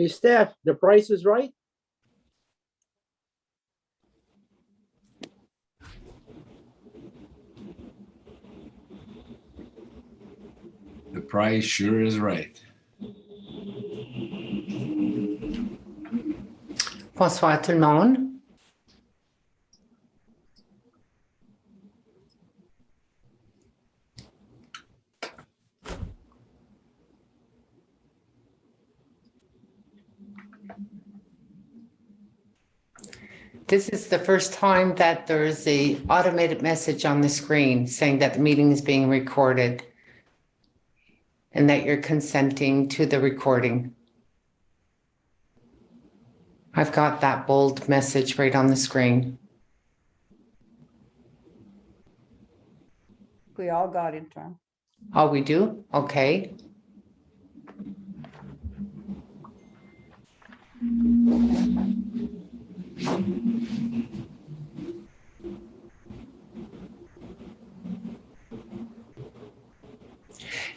Hey, Steph, the price is right? The price sure is right. Bonsoir tout le monde. This is the first time that there's an automated message on the screen saying that the meeting is being recorded and that you're consenting to the recording. I've got that bold message right on the screen. We all got it, Tom. Oh, we do? Okay.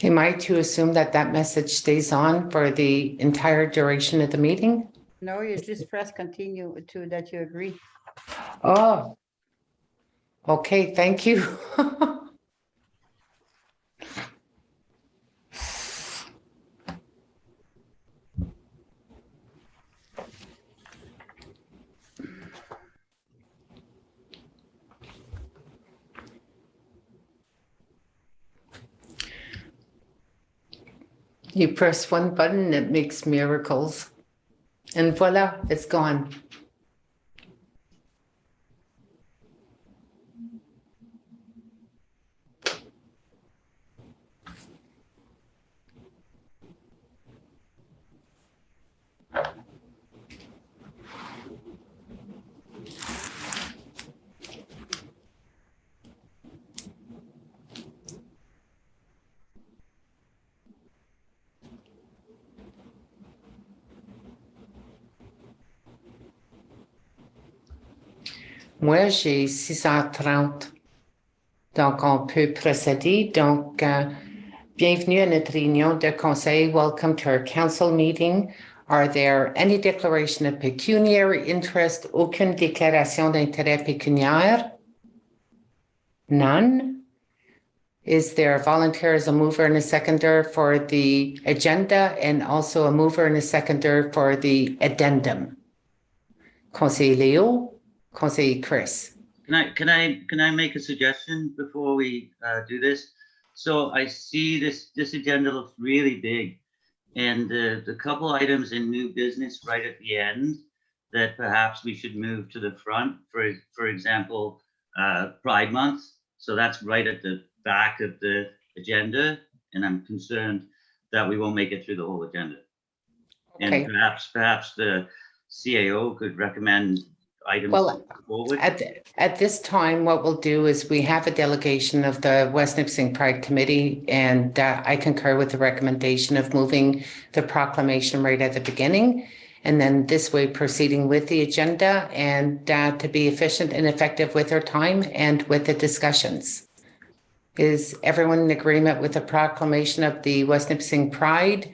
Am I to assume that that message stays on for the entire duration of the meeting? No, you just press continue to that you agree. Oh, okay, thank you. You press one button, it makes miracles. And voila, it's gone. Moi, j'ai 6h30. Donc, on peut procéder. Donc, bienvenue à notre réunion de conseil. Welcome to our council meeting. Are there any declaration of pecuniary interest? Aucune déclaration d'intérêt pécuniaire? None. Is there a volunteer as a mover and a seconder for the agenda and also a mover and a seconder for the addendum? Conseiller Léo? Conseiller Chris. Can I make a suggestion before we do this? So I see this agenda looks really big, and the couple items in new business right at the end that perhaps we should move to the front. For example, Pride Month. So that's right at the back of the agenda, and I'm concerned that we won't make it through the whole agenda. Okay. And perhaps the CAO could recommend items forward. At this time, what we'll do is we have a delegation of the West Nipissing Pride Committee, and I concur with the recommendation of moving the proclamation right at the beginning, and then this way proceeding with the agenda and to be efficient and effective with our time and with the discussions. Is everyone in agreement with the proclamation of the West Nipissing Pride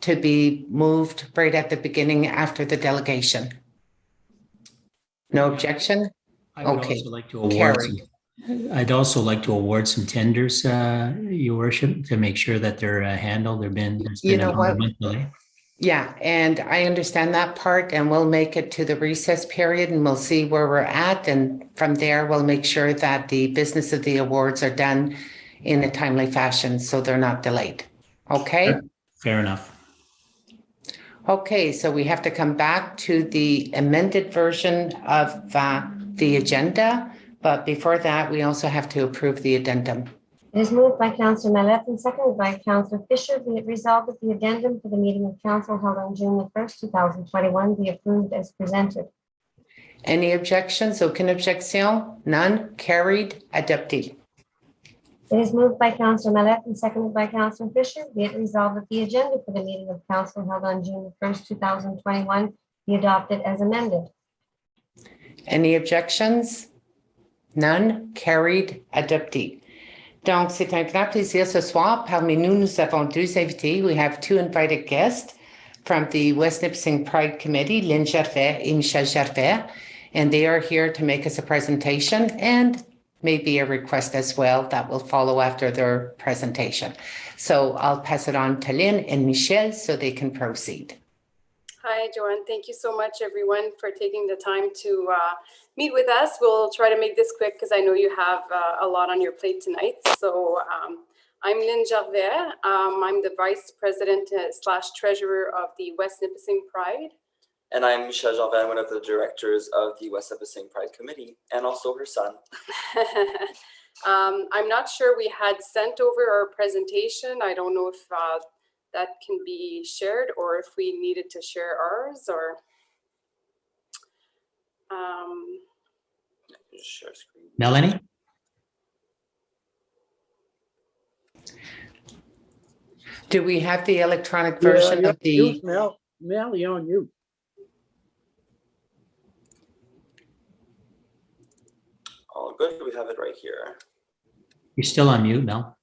to be moved right at the beginning after the delegation? No objection? I would Okay. also like to award Carried. I'd also like to award some tenders, Your Worship, to make sure that they're handled. There's been You know about a what? month delay. Yeah, and I understand that part, and we'll make it to the recess period and we'll see where we're at. And from there, we'll make sure that the business of the awards are done in a timely fashion so they're not delayed. Okay? Fair enough. Okay, so we have to come back to the amended version of the agenda. But before that, we also have to approve the addendum. It is moved by Councillor Mallette and seconded by Councillor Fisher. Be it resolved that the addendum for the meeting of council held on June the 1st, 2021 be approved as presented. Any objections? Aucune objection? None? Carried? Adopted. It is moved by Councillor Mallette and seconded by Councillor Fisher. Be it resolved that the agenda for the meeting of council held on June the 1st, 2021 be adopted as amended. Any objections? None? Carried? Adopted. Donc, c'est un grand plaisir ce soir. Parmi nous, nous avons deux invités. We have two invited guests. from the West Nipissing Pride Committee, Lynn Gervais and Michel Gervais, and they are here to make us a presentation and maybe a request as well that will follow after their presentation. So I'll pass it on to Lynn and Michel so they can proceed. Hi, Joanne. Thank you so much, everyone, for taking the time to meet with us. We'll try to make this quick because I know you have a lot on your plate tonight. So I'm Lynn Gervais. I'm the Vice President / Treasurer of the West Nipissing Pride. And I'm Michel Gervais. I'm one of the directors of the West Nipissing Pride Committee and also her son. I'm not sure we had sent over our presentation. I don't know if that can be shared or if we needed to share ours or. Share screen. Melanie? Do we have the electronic version of the? Mel, you're on mute. All good. We have it right here. You're still on mute, Mel.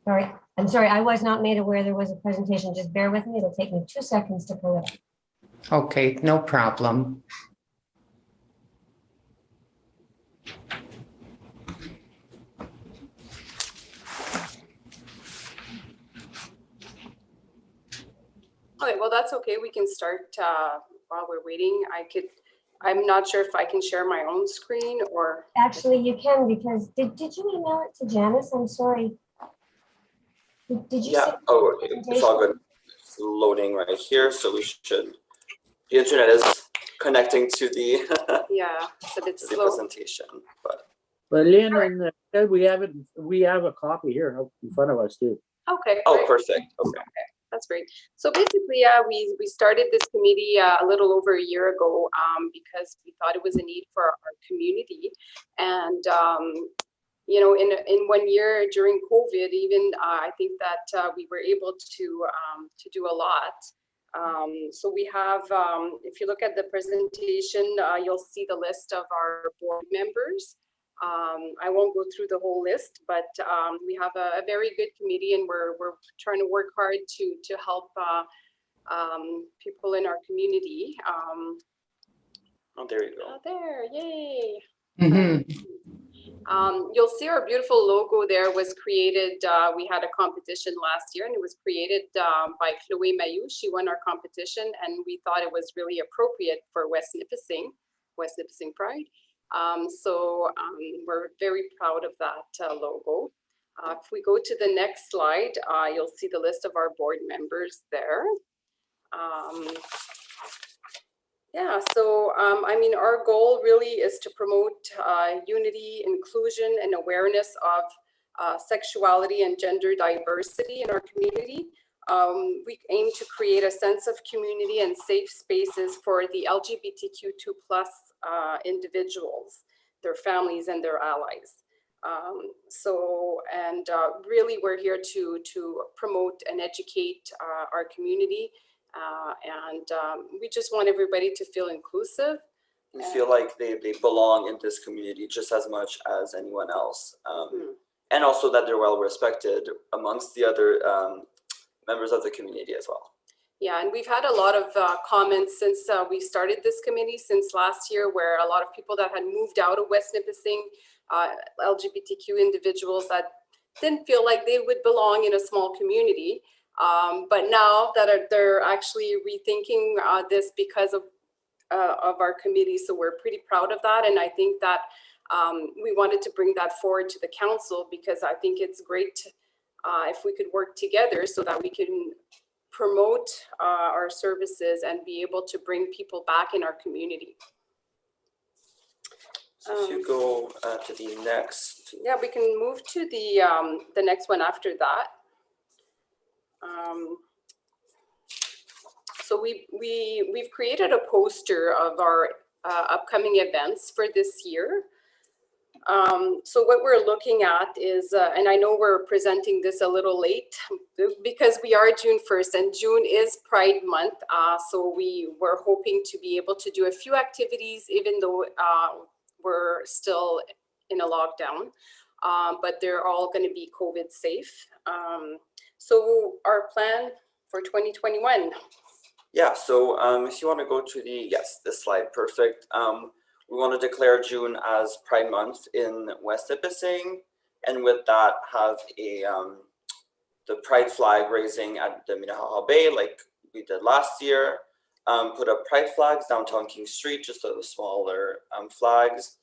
Sorry, I'm sorry, I was not made aware there was a presentation. Just bear with me. It'll take me 2 seconds to pull it up. Okay, no problem. Okay, well, that's okay. We can start while we're waiting. I'm not sure if I can share my own screen or. Actually, you can, because did you email it to Janice? I'm sorry. Did you? Yeah. send Oh, the it's all good. It's loading right here. So we should. The internet is connecting to the, Yeah, it's a bit to the slow. presentation, but But Lynn and we have a copy here in front of us too. Okay. oh, great. perfect. Okay. That's great. So basically, we started this committee a little over a year ago because we thought it was a need for our community. And, you know, in 1 year during COVID, even I think that we were able to do a lot. So we have, if you look at the presentation, you'll see the list of our board members. I won't go through the whole list, but we have a very good committee, and we're trying to work hard to help people in our community. Oh, there you go. Oh, there, yay! Mhm. You'll see our beautiful logo there was created. We had a competition last year, and it was created by Chloe Mayou. She won our competition, and we thought it was really appropriate for West Nipissing Pride. So we're very proud of that logo. If we go to the next slide, you'll see the list of our board members there. Yeah, so I mean, our goal really is to promote unity, inclusion, and awareness of sexuality and gender diversity in our community. We aim to create a sense of community and safe spaces for the LGBTQ2+ individuals, their families, and their allies. Really, we're here to promote and educate our community. We just want everybody to feel inclusive. We feel like they belong in this community just as much as anyone else. And also that they're well respected amongst the other members of the community as well. Yeah, and we've had a lot of comments since we started this committee since last year, where a lot of people that had moved out of West Nipissing, LGBTQ individuals that didn't feel like they would belong in a small community. But now that they're actually rethinking this because of our committee, so we're pretty proud of that. And I think that we wanted to bring that forward to the council, because I think it's great if we could work together so that we can promote our services and be able to bring people back in our community. So if you go to the next. Yeah, we can move to the next one after that. So we've created a poster of our upcoming events for this year. So what we're looking at is, and I know we're presenting this a little late because we are June 1st and June is Pride Month. So we were hoping to be able to do a few activities, even though we're still in a lockdown, but they're all going to be COVID safe. So our plan, for 2021. Yeah, so if you want to go to this slide, perfect. We want to declare June as Pride Month in West Nipissing, and with that have the Pride flag raising at the Minnehaha Bay like we did last year. Put up Pride flags downtown King Street, just the smaller flags.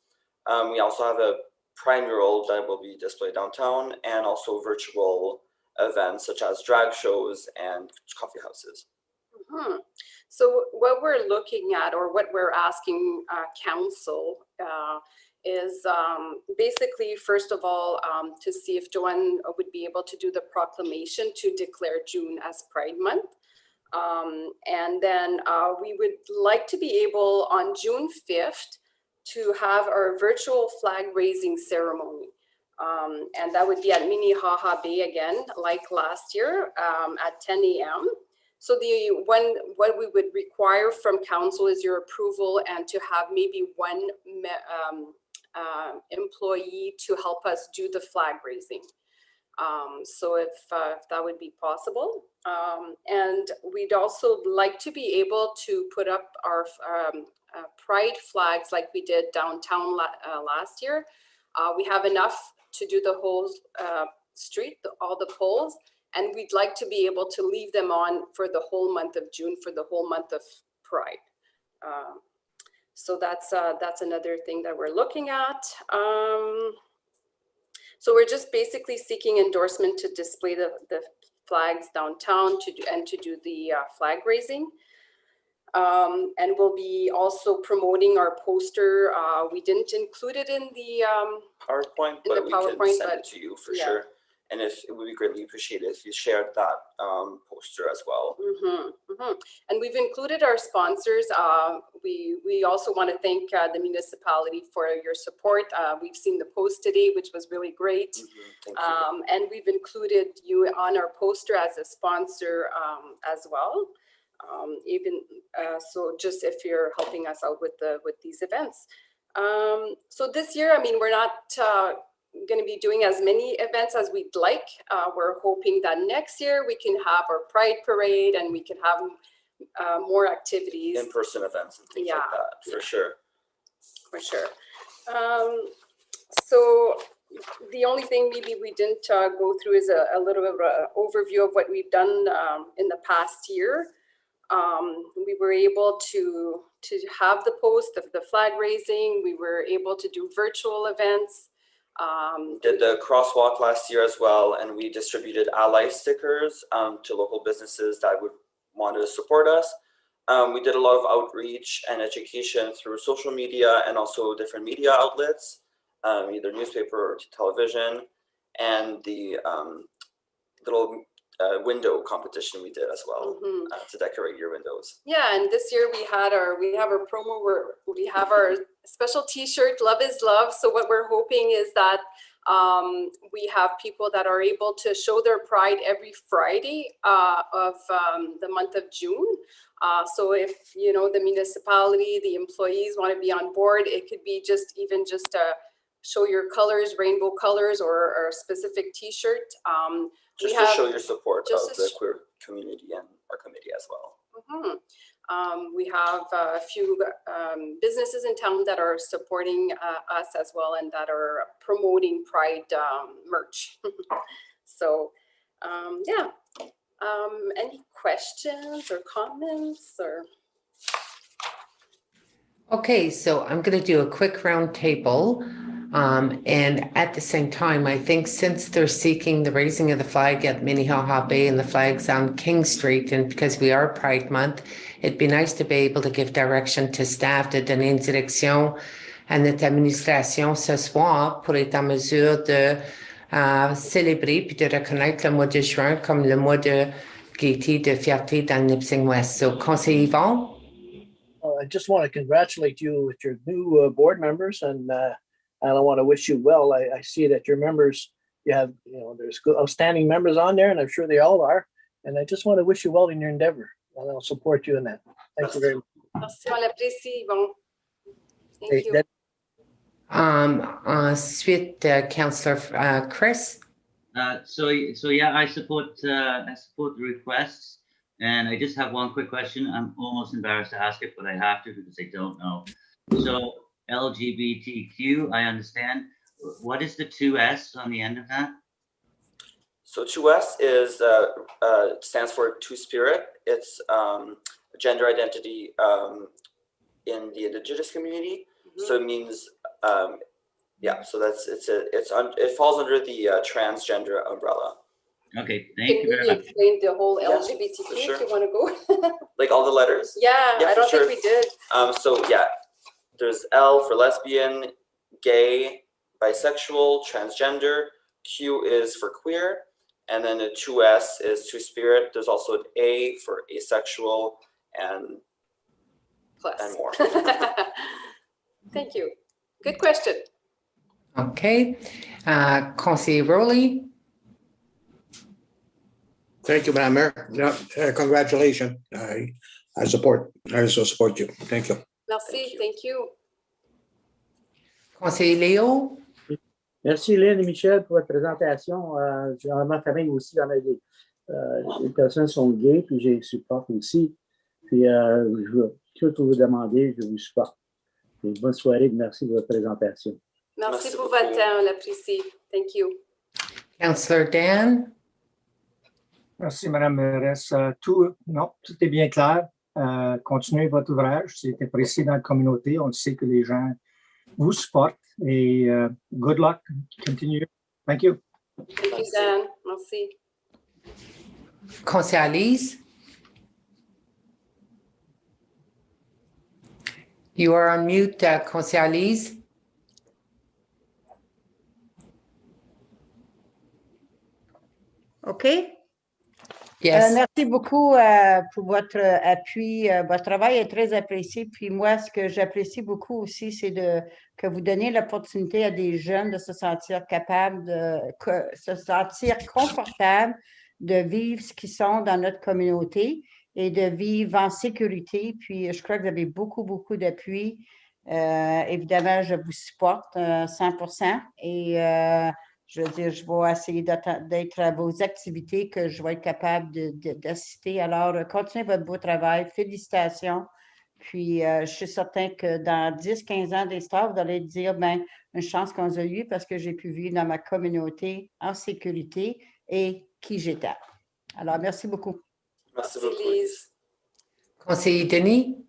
We also have a Pride mural that will be displayed downtown, and also virtual events such as drag shows and coffee houses. So what we're looking at, or what we're asking council is basically, first of all, to see if Joanne would be able to do the proclamation to declare June as Pride Month. And then we would like to be able on June 5th to have our virtual flag raising ceremony. And that would be at Minnehaha Bay again, like last year at 10 a.m. So what we would require from council is your approval and to have maybe one employee to help us do the flag raising. So if that would be possible. And we'd also like to be able to put up our Pride flags like we did downtown last year. We have enough to do the whole street, all the poles, and we'd like to be able to leave them on for the whole month of June, for the whole month of Pride. So that's another thing that we're looking at. So we're just basically seeking endorsement to display the flags downtown to do the flag raising. And we'll be also promoting our poster. We didn't include it in the PowerPoint, but we can send it to you for sure. And it would be greatly appreciated if you shared that poster as well. And we've included our sponsors. We also want to thank the municipality for your support. We've seen the post today, which was really great. Thank you. And we've included you on our poster as a sponsor as well. So just if you're helping us out with these events. So this year, I mean, we're not going to be doing as many events as we'd like. We're hoping that next year we can have our Pride Parade and we can have more activities. In-person events and things like that, for sure. For sure. So the only thing maybe we didn't go through is a little bit of an overview of what we've done in the past year. We were able to have the post of the flag raising. We were able to do virtual events. Did the crosswalk last year as well, and we distributed ally stickers to local businesses that would want to support us. We did a lot of outreach and education through social media and also different media outlets, either newspaper or television, and the little window competition we did as well to decorate your windows. Yeah, and this year we have our promo where we have our special T-shirt, Love is Love. So what we're hoping is that we have people that are able to show their pride every Friday of the month of June. So if the municipality, the employees want to be on board, it could be just show your colors, rainbow colors, or a specific T-shirt. Just to show your support of the queer community and our committee as well. We have a few businesses in town that are supporting us as well and that are promoting Pride merch. So, yeah. Any questions or comments or? Okay, so I'm going to do a quick round table. And at the same time, I think since they're seeking the raising of the flag at Minnehaha Bay and the flags on King Street, and because we are Pride Month, it'd be nice to be able to give direction to staff de donner une direction à notre administration ce soir pour être en mesure de célébrer puis de reconnaître le mois de juin comme le mois de gaieté, de fierté dans le Nipissing West. So, Conseiller Yvon? I just want to congratulate you with your new board members, and I want to wish you well. I see that your members, there's good, outstanding members on there, and I'm sure they all are. And I just want to wish you well in your endeavor, and I'll support you in that. Thank you very much. Merci, on l'apprécie, Yvon. Thank you. Ensuite, Councillor Chris. So yeah, I support the requests. And I just have one quick question. I'm almost embarrassed to ask it, but I have to because I don't know. So LGBTQ, I understand. What is the 2S on the end of that? So 2S is stands for Two-Spirit. It's gender identity in the Indigenous community. So it means yeah. So that's it falls under the transgender umbrella. Okay, thank Can you very we much. explain the whole Yeah, LGBTQ for sure. if you want to go? Like all the letters. Yeah, Yeah, I for don't sure. think we did. So yeah, there's L for lesbian, gay, bisexual, transgender. Q is for queer, and then the 2S is Two-Spirit. There's also an A for asexual and Plus. more. Thank you. Good question. Okay. Conseiller Rowley. Thank you, Madam Mayor. Yeah, congratulations. I support you. Thank you. Merci. Thank you. Conseiller Léo. Merci Lynn et Michel pour votre présentation. Dans ma famille aussi, j'en ai les personnes sont gays, puis je les supporte aussi. Puis je veux tout vous demander, je vous supporte. Et bonne soirée, merci pour votre présentation. Merci pour votre temps, on l'apprécie. Thank you. Councillor Dan. Merci, Madame Mairesse. Tout est bien clair. Continuez votre ouvrage. C'est apprécié dans la communauté. On sait que les gens vous supportent. Et good luck. Continue. Thank you. Thank you, Dan. Merci. Conseiller Lise. You are on mute, Conseiller Lise. OK? Yes. Merci beaucoup pour votre appui. Votre travail est très apprécié. Puis moi, ce que j'apprécie beaucoup aussi, c'est que vous donnez l'opportunité à des jeunes de se sentir capables, se sentir confortables de vivre ce qu'ils sont dans notre communauté et de vivre en sécurité. Puis je crois que vous avez beaucoup, beaucoup d'appui. Évidemment, je vous supporte 100%. Et je veux dire, je vais essayer d'être à vos activités que je vais être capable d'assister. Alors, continuez votre beau travail. Félicitations. Puis, je suis certain que dans 10-15 ans d'histoire, vous allez dire, bien, une chance qu'on a eue parce que j'ai pu vivre dans ma communauté en sécurité et qui j'étais. Alors, merci beaucoup. Merci, Lise. Conseiller Denis.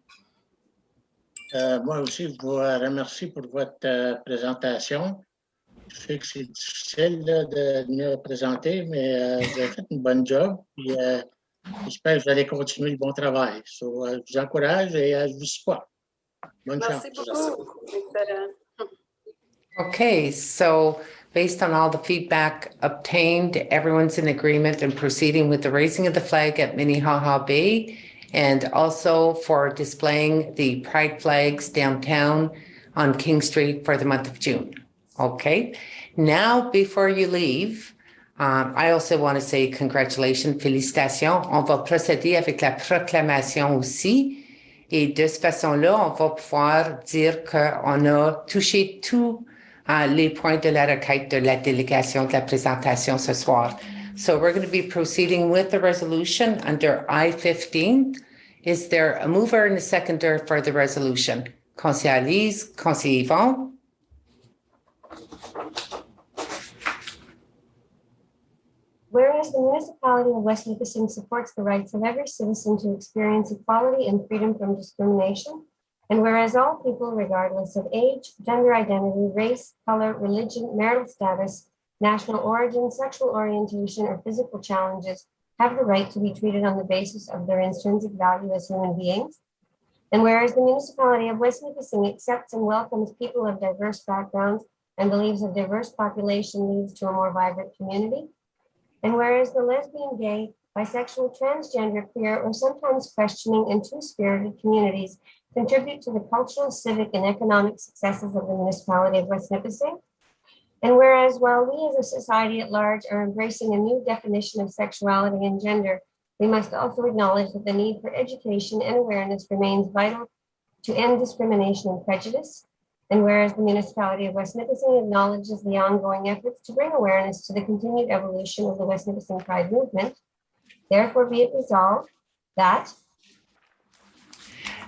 Moi aussi, je vous remercie pour votre présentation. Je sais que c'est difficile là, de me présenter, mais vous avez fait une bonne job. Puis, j'espère que vous allez continuer le bon travail. Je vous encourage et je vous supporte. Bonne chance. Merci beaucoup. Okay, so based on all the feedback obtained, everyone's in agreement in proceeding with the raising of the flag at Minnehaha Bay and also for displaying the pride flags downtown on King Street for the month of June. Okay, now before you leave, I also want to say congratulations, félicitations. On va procéder avec la proclamation aussi. Et de cette façon-là, on va pouvoir dire qu'on a touché tous les points de la requête de la délégation de la présentation ce soir. So we're going to be proceeding with the resolution under I-15. Is there a mover and a seconder for the resolution? Conseiller Lise, Conseiller Yvon. Whereas the municipality of West Nipissing supports the rights of every citizen to experience equality and freedom from discrimination, and whereas all people, regardless of age, gender identity, race, color, religion, marital status, national origin, sexual orientation, or physical challenges, have the right to be treated on the basis of their intrinsic value as human beings, and whereas the municipality of West Nipissing accepts and welcomes people of diverse backgrounds and believes a diverse population leads to a more vibrant community, and whereas the lesbian, gay, bisexual, transgender, queer, or sometimes questioning and two-spirited communities contribute to the cultural, civic, and economic successes of the municipality of West Nipissing, and whereas while we as a society at large are embracing a new definition of sexuality and gender, we must also acknowledge that the need for education and awareness remains vital to end discrimination and prejudice. And whereas the municipality of West Nipissing acknowledges the ongoing efforts to bring awareness to the continued evolution of the West Nipissing Pride movement, therefore be it resolved that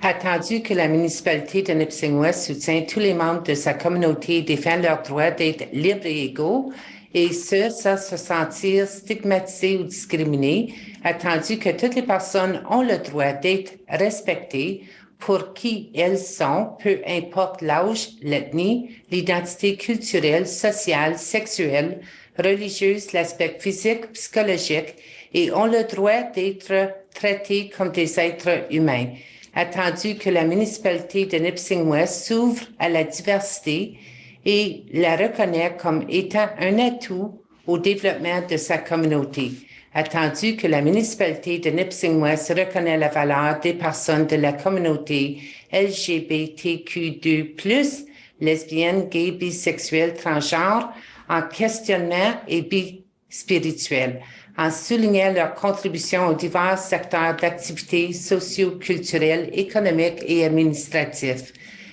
Attendu que la municipalité de Nipissing-Ouest soutient tous les membres de sa communauté et défend leur droit d'être libres et égaux, et ce, sans se sentir stigmatisés ou discriminés, attendu que toutes les personnes ont le droit d'être respectées pour qui elles sont, peu importe l'âge, l'ethnie, l'identité culturelle, sociale, sexuelle, religieuse, l'aspect physique, psychologique, et ont le droit d'être traités comme des êtres humains. Attendu que la municipalité de Nipissing-Ouest s'ouvre à la diversité et la reconnaît comme étant un atout au développement de sa communauté. Attendu que la municipalité de Nipissing-Ouest reconnaît la valeur des personnes de la communauté LGBTQ2+, lesbiennes, gays, bisexuels, transgenres, en questionnement et bispirituels, en soulignant leur contribution aux divers secteurs d'activités socio-culturelles, économiques et administratifs.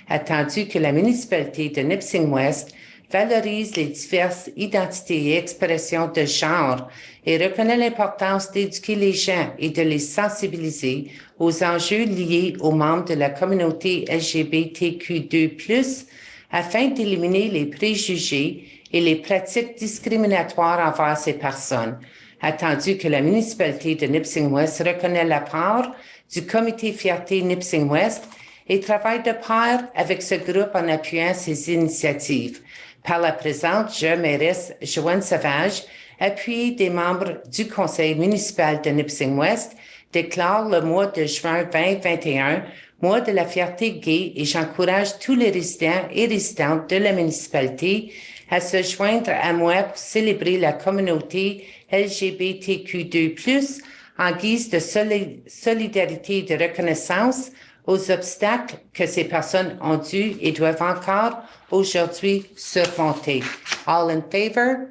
Attendu que la municipalité de Nipissing-Ouest valorise les diverses identités et expressions de genre et reconnaît l'importance d'éduquer les gens et de les sensibiliser aux enjeux liés aux membres de la communauté LGBTQ2+, afin d'éliminer les préjugés et les pratiques discriminatoires envers ces personnes. Attendu que la municipalité de Nipissing-Ouest reconnaît la part du comité Fierté Nipissing-Ouest et travaille de pair avec ce groupe en appuyant ses initiatives. Par la présente, je, mairesse Joanne Sauvage, appuyée des membres du conseil municipal de Nipissing-Ouest, déclare le mois de juin 2021 mois de la fierté gay et j'encourage tous les résidents et résidentes de la municipalité à se joindre à moi pour célébrer la communauté LGBTQ2+, en guise de solidarité et de reconnaissance aux obstacles que ces personnes ont dû et doivent encore aujourd'hui surmonter. All in favor?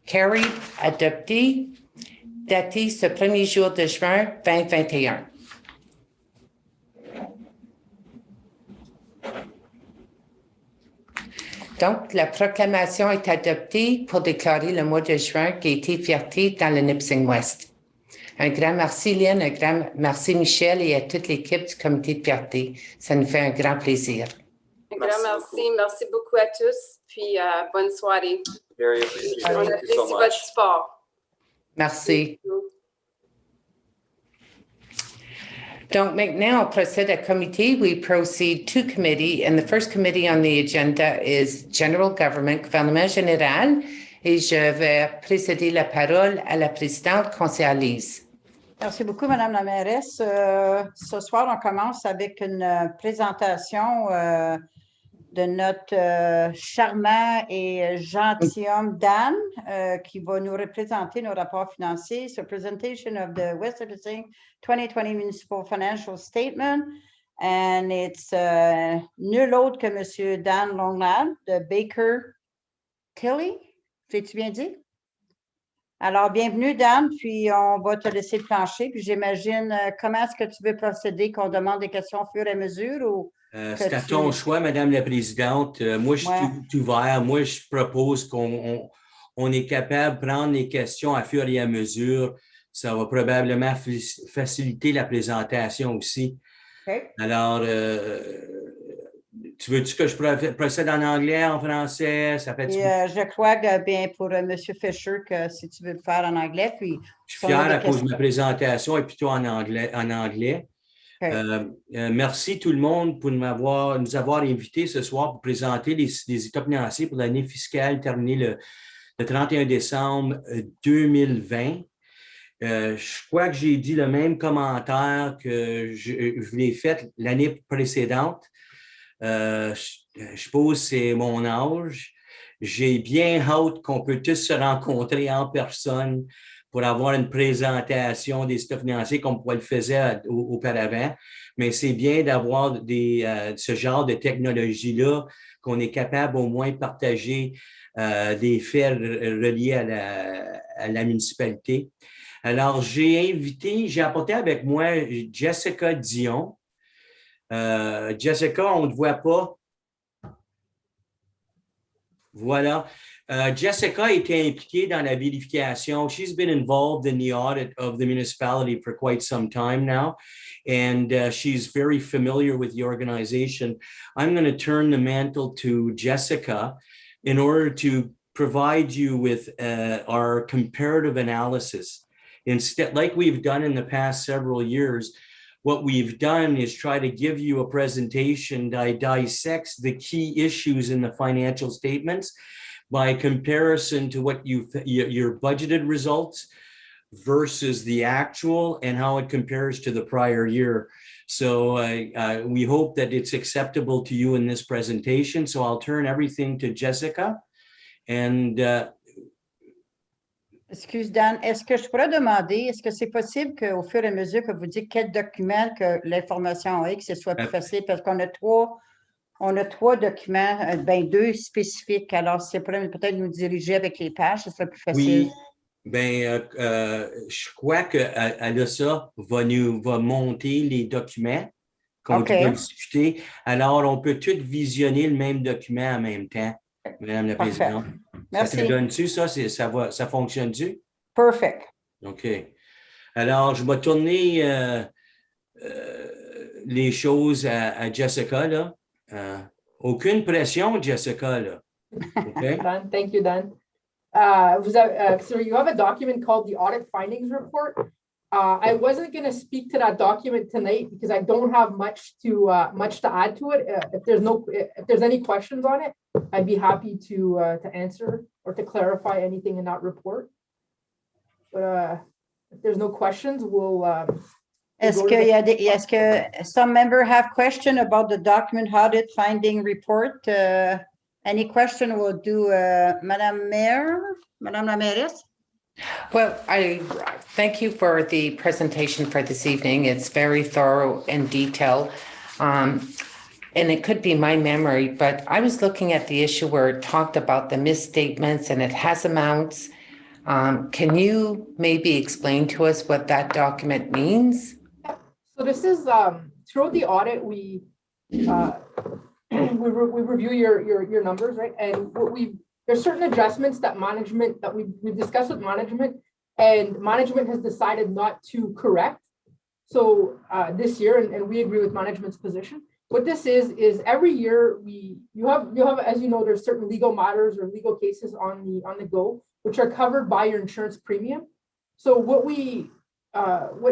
Carried, adopté, daté ce premier jour de juin 2021. Donc, la proclamation est adoptée pour déclarer le mois de juin Gaieté Fierté dans le Nipissing-Ouest. Un grand merci, Lynn, un grand merci, Michel, et à toute l'équipe du comité de fierté. Ça nous fait un grand plaisir. Un grand merci. Merci beaucoup à tous. Puis, bonne soirée. Very appreciated. On Thank you apprécie so votre much. support. Merci. Donc, maintenant, on procède à comité. We proceed to committee, and the first committee on the agenda is General Government, gouvernement général, et je vais précéder la parole à la présidente Consolidated. Merci beaucoup, Madame la mairesse. Ce soir, on commence avec une présentation de notre charmant et gentilhomme Dan, qui va nous représenter nos rapports financiers. So, presentation of the West Nipissing 2020 Municipal Financial Statement. And it's nul autre que Monsieur Dan Longlad de Baker Tilly. Fais-tu bien dit? Alors, bienvenue, Dan, puis on va te laisser plancher. Puis j'imagine, comment est-ce que tu veux procéder, qu'on demande des questions au fur et à mesure ou... C'est à ton choix, Madame la Présidente. Moi, je suis tout ouvert. Moi, je propose qu'on est capable de prendre les questions à fur et à mesure. Ça va probablement faciliter la présentation aussi. Okay. Alors, tu veux-tu que je procède en anglais, en français? Ça fait je crois que bien pour M. Fisher, que si tu veux le faire en anglais, puis... Je suis fier à cause de ma présentation et plutôt en anglais. Okay. Merci tout le monde pour nous avoir invités ce soir pour présenter les états financiers pour l'année fiscale terminée le 31 décembre 2020. Je crois que j'ai dit le même commentaire que je vous l'ai fait l'année précédente. Je suppose que c'est mon âge. J'ai bien hâte qu'on peut tous se rencontrer en personne pour avoir une présentation des états financiers comme on le faisait auparavant. Mais c'est bien d'avoir ce genre de technologie-là, qu'on est capable au moins de partager des faits reliés à la municipalité. Alors, j'ai apporté avec moi Jessica Dion. Jessica, on ne te voit pas. Voilà. Jessica a été impliquée dans la vérification. She's been involved in the audit of the municipality for quite some time now, and she's very familiar with the organization. I'm going to turn the mantle to Jessica in order to provide you with our comparative analysis. Instead, like we've done in the past several years, what we've done is try to give you a presentation that dissects the key issues in the financial statements by comparison to what your budgeted results versus the actual and how it compares to the prior year. So we hope that it's acceptable to you in this presentation. So I'll turn everything to Jessica. And excuse Dan, est-ce que je pourrais demander, est-ce que c'est possible qu'au fur et à mesure que vous dites quel document que l'information est, que ce soit plus facile, parce qu'on a trois documents, ben deux spécifiques. Alors, si vous pourriez peut-être nous diriger avec les pages, ce serait plus facile. Oui, ben, je crois qu'elle a ça, va monter les documents qu'on va discuter. Alors, on peut tous visionner le même document en même temps, Madame la Présidente. Merci. Ça te donne-tu ça? Ça fonctionne-tu? Perfect. OK. Alors, je vais tourner les choses à Jessica, là. Aucune pression, Jessica, là. Okay? Dan, thank you, Dan. So you have a document called the Audit Findings Report. I wasn't going to speak to that document tonight because I don't have much to add to it. If there's any questions on it, I'd be happy to answer or to clarify anything in that report. But if there's no questions, we'll. Est-ce que some member have question about the document audit finding report? Any question? We'll do Madame la Mairesse. Well, I thank you for the presentation for this evening. It's very thorough and detailed. And it could be my memory, but I was looking at the issue where it talked about the misstatements and it has amounts. Can you maybe explain to us what that document means? So this is throughout the audit, we review your numbers, right? And there's certain adjustments that we've discussed with management, and management has decided not to correct. So this year, and we agree with management's position. What this is every year you have, as you know, there's certain legal matters or legal cases on the go, which are covered by your insurance premium. So what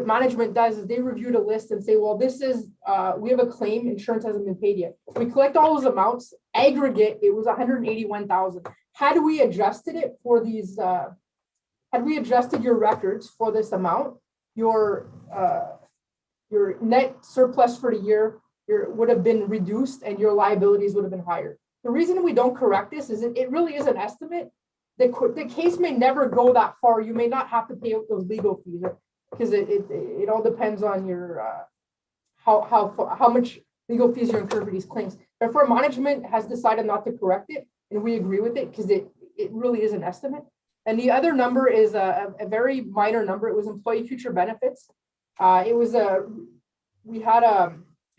management does is they review the list and say, well, this is, we have a claim, insurance hasn't been paid yet. We collect all those amounts, aggregate, it was 181,000. Had we adjusted it for these, had we adjusted your records for this amount, your net surplus for the year would have been reduced and your liabilities would have been higher. The reason we don't correct this is it really is an estimate. The case may never go that far. You may not have to pay out those legal fees, because it all depends on your how much legal fees you incur for these claims. Therefore, management has decided not to correct it, and we agree with it because it really is an estimate. And the other number is a very minor number. It was employee future benefits. We had a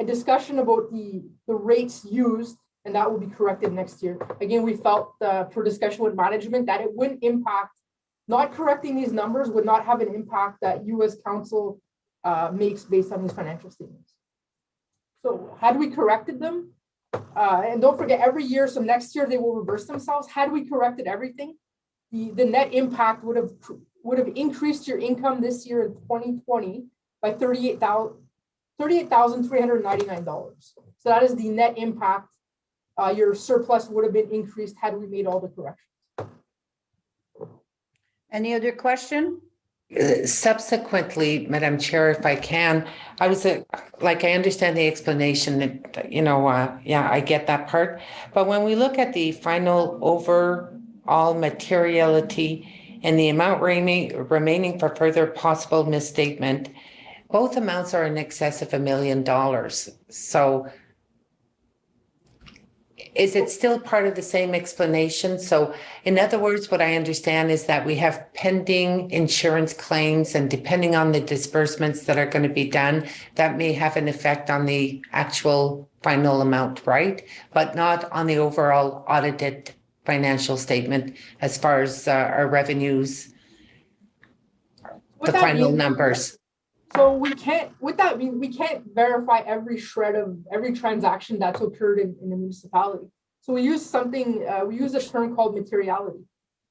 discussion about the rates used, and that will be corrected next year. Again, we felt for discussion with management that it wouldn't impact. Not correcting these numbers would not have an impact that you as council makes based on these financial statements. So had we corrected them, and don't forget every year, so next year they will reverse themselves. Had we corrected everything, the net impact would have increased your income this year in 2020 by $38,399. So that is the net impact. Your surplus would have been increased had we made all the corrections. Any other question? Subsequently, Madam Chair, if I can, I was like, I understand the explanation that, yeah, I get that part. But when we look at the final overall materiality and the amount remaining for further possible misstatement, both amounts are in excess of $1 million. So is it still part of the same explanation? So in other words, what I understand is that we have pending insurance claims, and depending on the disbursements that are going to be done, that may have an effect on the actual final amount, right? But not on the overall audited financial statement as far as our revenues, What the that final means- numbers. So we can't, with that means we can't verify every shred of every transaction that's occurred in the municipality. So we use something, we use a term called materiality.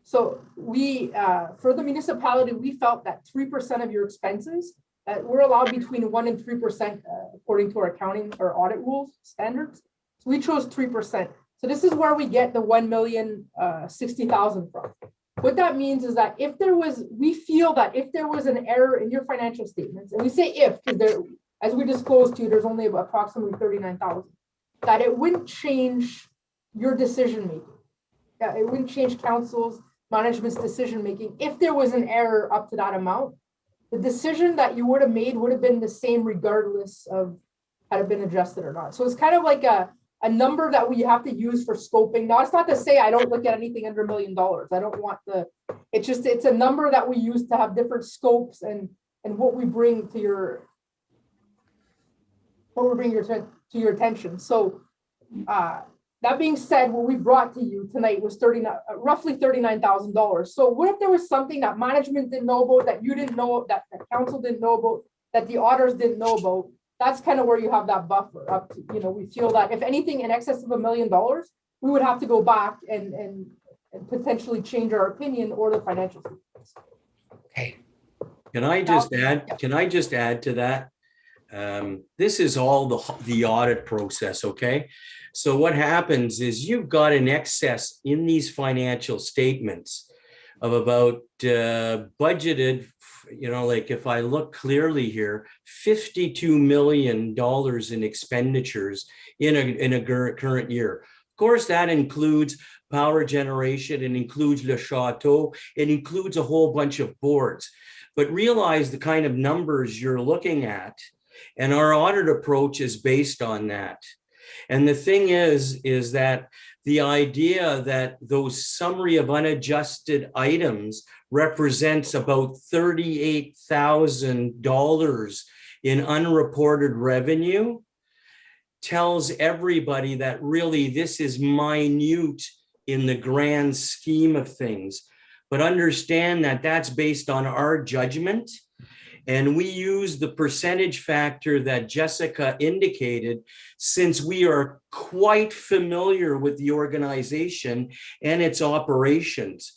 So we, for the municipality, we felt that 3% of your expenses, we're allowed between 1% and 3% according to our accounting or audit rules standards. So we chose 3%. So this is where we get the 1,060,000 from. What that means is that if there was, we feel that if there was an error in your financial statements, and we say if, because there, as we disclosed to you, there's only approximately 39,000, that it wouldn't change your decision making. It wouldn't change council's management's decision making. If there was an error up to that amount, the decision that you would have made would have been the same regardless of had it been adjusted or not. So it's kind of like a number that we have to use for scoping. Now, it's not to say I don't look at anything under $1 million. I don't want it's just, it's a number that we use to have different scopes and what we bring to your, to your attention. So that being said, what we brought to you tonight was roughly $39,000. So what if there was something that management didn't know about, that you didn't know, that the council didn't know about, that the auditors didn't know about? That's kind of where you have that buffer up to, we feel that if anything in excess of $1 million, we would have to go back and potentially change our opinion or the financial statements. Okay. Can I just add to that? This is all the audit process, okay? So what happens is you've got an excess in these financial statements of about budgeted, like if I look clearly here, $52 million in expenditures in a current year. Of course, that includes power generation, it includes Le Chateau, it includes a whole bunch of boards. But realize the kind of numbers you're looking at, and our audit approach is based on that. And the thing is that the idea that those summary of unadjusted items represents about $38,000 in unreported revenue tells everybody that really this is minute in the grand scheme of things. But understand that that's based on our judgment. And we use the percentage factor that Jessica indicated, since we are quite familiar with the organization and its operations.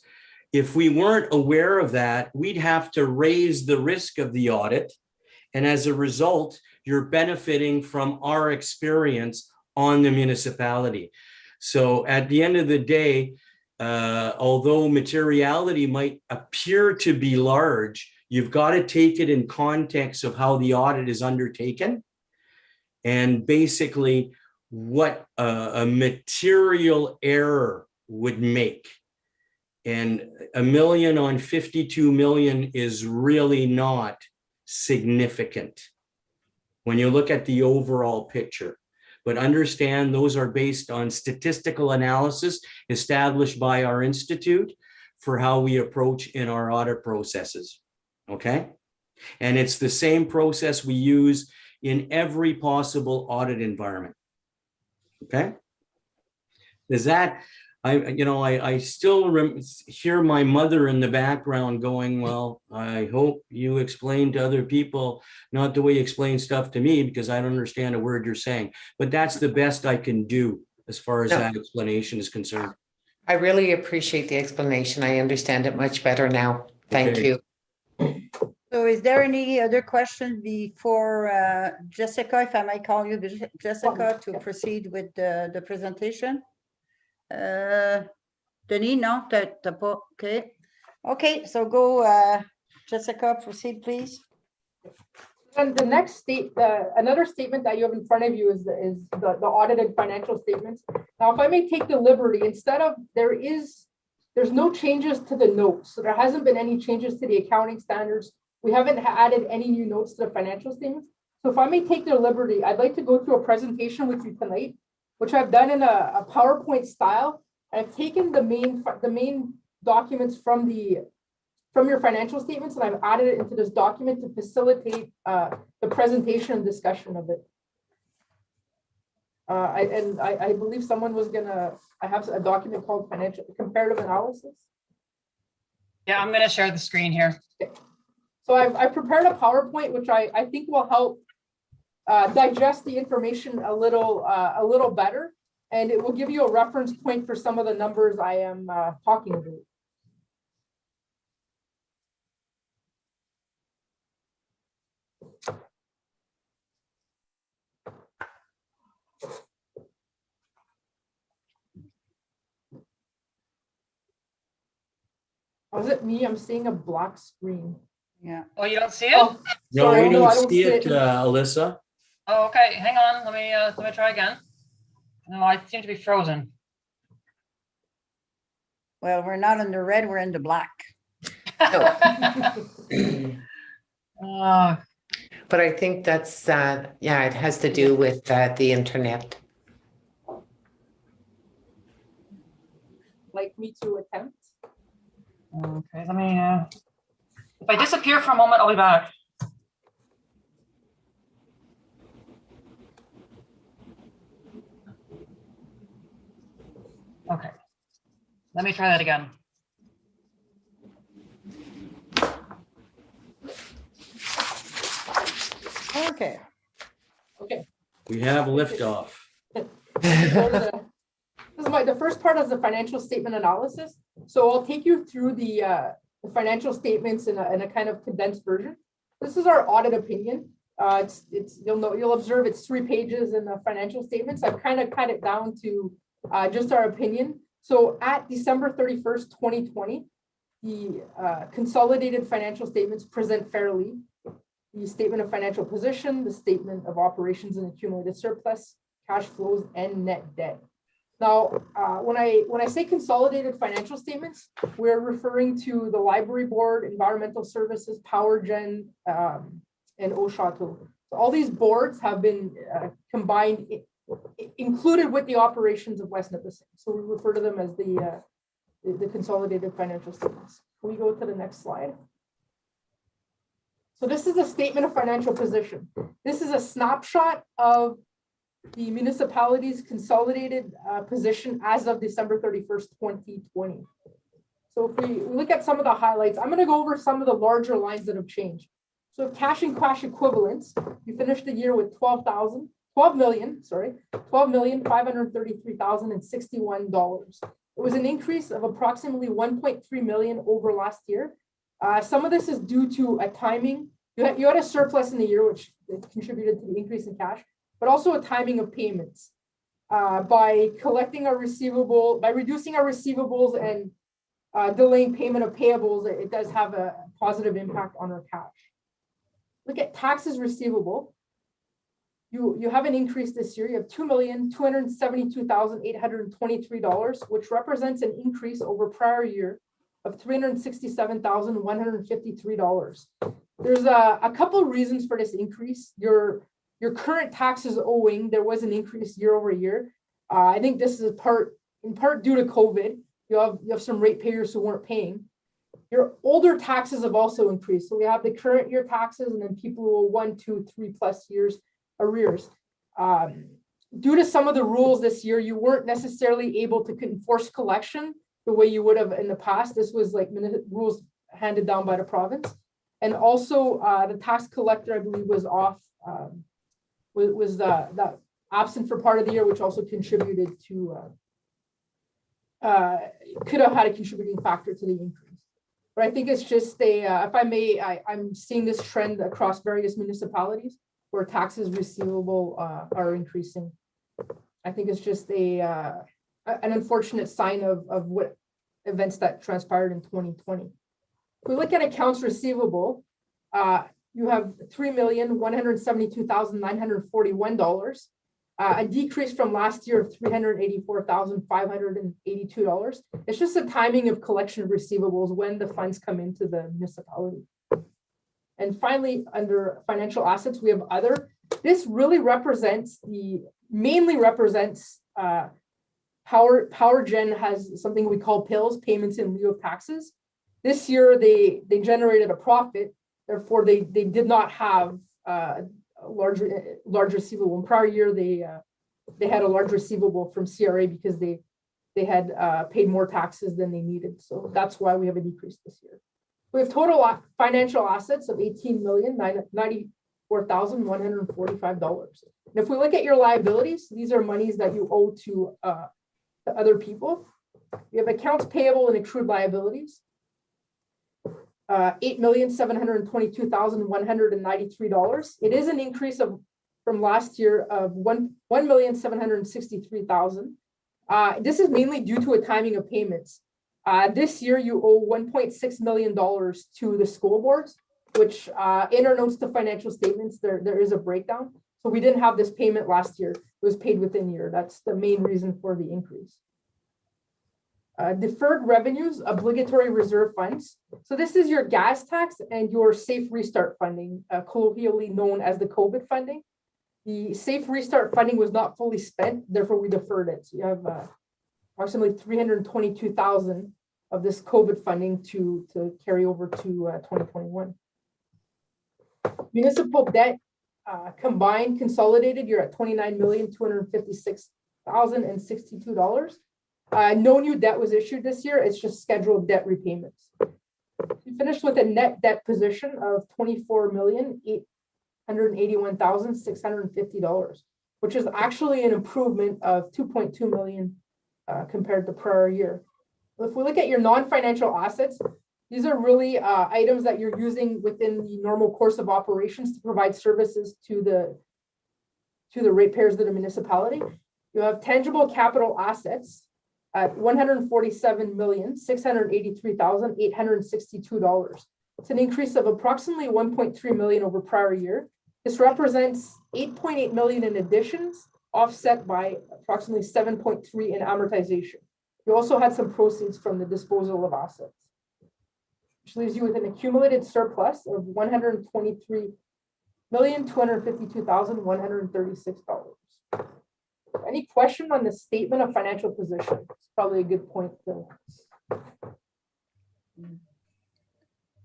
If we weren't aware of that, we'd have to raise the risk of the audit. And as a result, you're benefiting from our experience on the municipality. So at the end of the day, although materiality might appear to be large, you've got to take it in context of how the audit is undertaken and basically what a material error would make. And $1 million on 52 million is really not significant when you look at the overall picture. But understand those are based on statistical analysis established by our institute for how we approach in our audit processes. Okay. And it's the same process we use in every possible audit environment. Okay. Is that, I still hear my mother in the background going, well, I hope you explain to other people, not the way you explain stuff to me, because I don't understand a word you're saying. But that's the best I can do as far as that explanation is concerned. I really appreciate the explanation. I understand it much better now. Thank you. So is there any other questions before Jessica, if I might call you Jessica, to proceed with the presentation? Denis, no, t'as pas, okay. Okay, so go, Jessica, proceed, please. And the next another statement that you have in front of you is the audited financial statements. Now, if I may take the liberty, instead of, there's no changes to the notes. So there hasn't been any changes to the accounting standards. We haven't added any new notes to the financial statements. So if I may take the liberty, I'd like to go through a presentation with you tonight, which I've done in a PowerPoint style. I've taken the main documents from your financial statements, and I've added it into this document to facilitate the presentation and discussion of it. I believe someone was gonna, I have a document called Comparative Analysis. Yeah, I'm going to share the screen here. So I've prepared a PowerPoint, which I think will help digest the information a little better, and it will give you a reference point for some of the numbers I am talking about. Was it me? I'm seeing a black screen. Yeah. Oh, you don't see it? Oh, No, sorry, we no, I don't see it, it. Alyssa. Oh, okay. Hang on. Let me try again. No, I seem to be frozen. Well, we're not in the red, we're in the black. But I think that's, yeah, it has to do with the internet. Like me to attempt. Okay, let me, if I disappear for a moment, I'll be back. Okay, let me try that again. Okay. Okay. We have liftoff. This is the first part is the financial statement analysis. So I'll take you through the financial statements in a kind of condensed version. This is our audit opinion. You'll observe it's 3 pages in the financial statements. I've kind of cut it down to just our opinion. So at December 31st, 2020, the consolidated financial statements present fairly the statement of financial position, the statement of operations and accumulated surplus, cash flows, and net debt. Now, when I say consolidated financial statements, we're referring to the library board, environmental services, power gen, and Eau Château. So all these boards have been combined, included with the operations of West Nipissing. So we refer to them as the consolidated financial statements. Can we go to the next slide? So this is a statement of financial position. This is a snapshot of the municipality's consolidated position as of December 31st, 2020. So if we look at some of the highlights, I'm going to go over some of the larger lines that have changed. So cash and cash equivalents, we finished the year with $12,533,061. It was an increase of approximately 1.3 million over last year. Some of this is due to a timing. You had a surplus in the year, which contributed to the increase in cash, but also a timing of payments. By collecting our receivable, by reducing our receivables and delaying payment of payables, it does have a positive impact on our cash. Look at taxes receivable. You have an increase this year. You have $2,272,823, which represents an increase over prior year of $367,153. There's a couple of reasons for this increase. Your current taxes owing, there was an increase year over year. I think this is in part due to COVID. You have some ratepayers who weren't paying. Your older taxes have also increased. So we have the current year taxes and then people who owe 1, 2, 3+ years arrears. Due to some of the rules this year, you weren't necessarily able to enforce collection the way you would have in the past. This was like rules handed down by the province. And also the tax collector, I believe, was off, was that absent for part of the year, which also contributed to, could have had a contributing factor to the increase. But I think it's just if I may, I'm seeing this trend across various municipalities where taxes receivable are increasing. I think it's just an unfortunate sign of what events that transpired in 2020. If we look at accounts receivable, you have $3,172,941, a decrease from last year of $384,582. It's just a timing of collection of receivables when the funds come into the municipality. And finally, under financial assets, we have other. This really mainly represents Power Gen has something we call PILs, payments in lieu of taxes. This year, they generated a profit. Therefore, they did not have a large receivable. In prior year, they they had a large receivable from CRA because they had paid more taxes than they needed. So that's why we have a decrease this year. We have total financial assets of $18,094,145. And if we look at your liabilities, these are monies that you owe to other people. We have accounts payable and accrued liabilities, $8,722,193. It is an increase from last year of $1,763,000. This is mainly due to a timing of payments. This year, you owe $1.6 million to the school boards, which in our notes to financial statements, there is a breakdown. So we didn't have this payment last year. It was paid within a year. That's the main reason for the increase. Deferred revenues, obligatory reserve funds. So this is your gas tax and your safe restart funding, colloquially known as the COVID funding. The safe restart funding was not fully spent, therefore we deferred it. So you have approximately $322,000 of this COVID funding to carry over to 2021. Municipal debt combined consolidated, you're at $29,256,062. No new debt was issued this year. It's just scheduled debt repayments. We finished with a net debt position of $24,881,650, which is actually an improvement of $2.2 million compared to prior year. If we look at your non-financial assets, these are really items that you're using within the normal course of operations to provide services to the ratepayers of the municipality. You have tangible capital assets at $147,683,862. It's an increase of approximately $1.3 million over prior year. This represents $8.8 million in additions, offset by approximately $7.3 in amortization. You also had some proceeds from the disposal of assets, which leaves you with an accumulated surplus of $123,252,136. Any question on the statement of financial position? It's probably a good point to.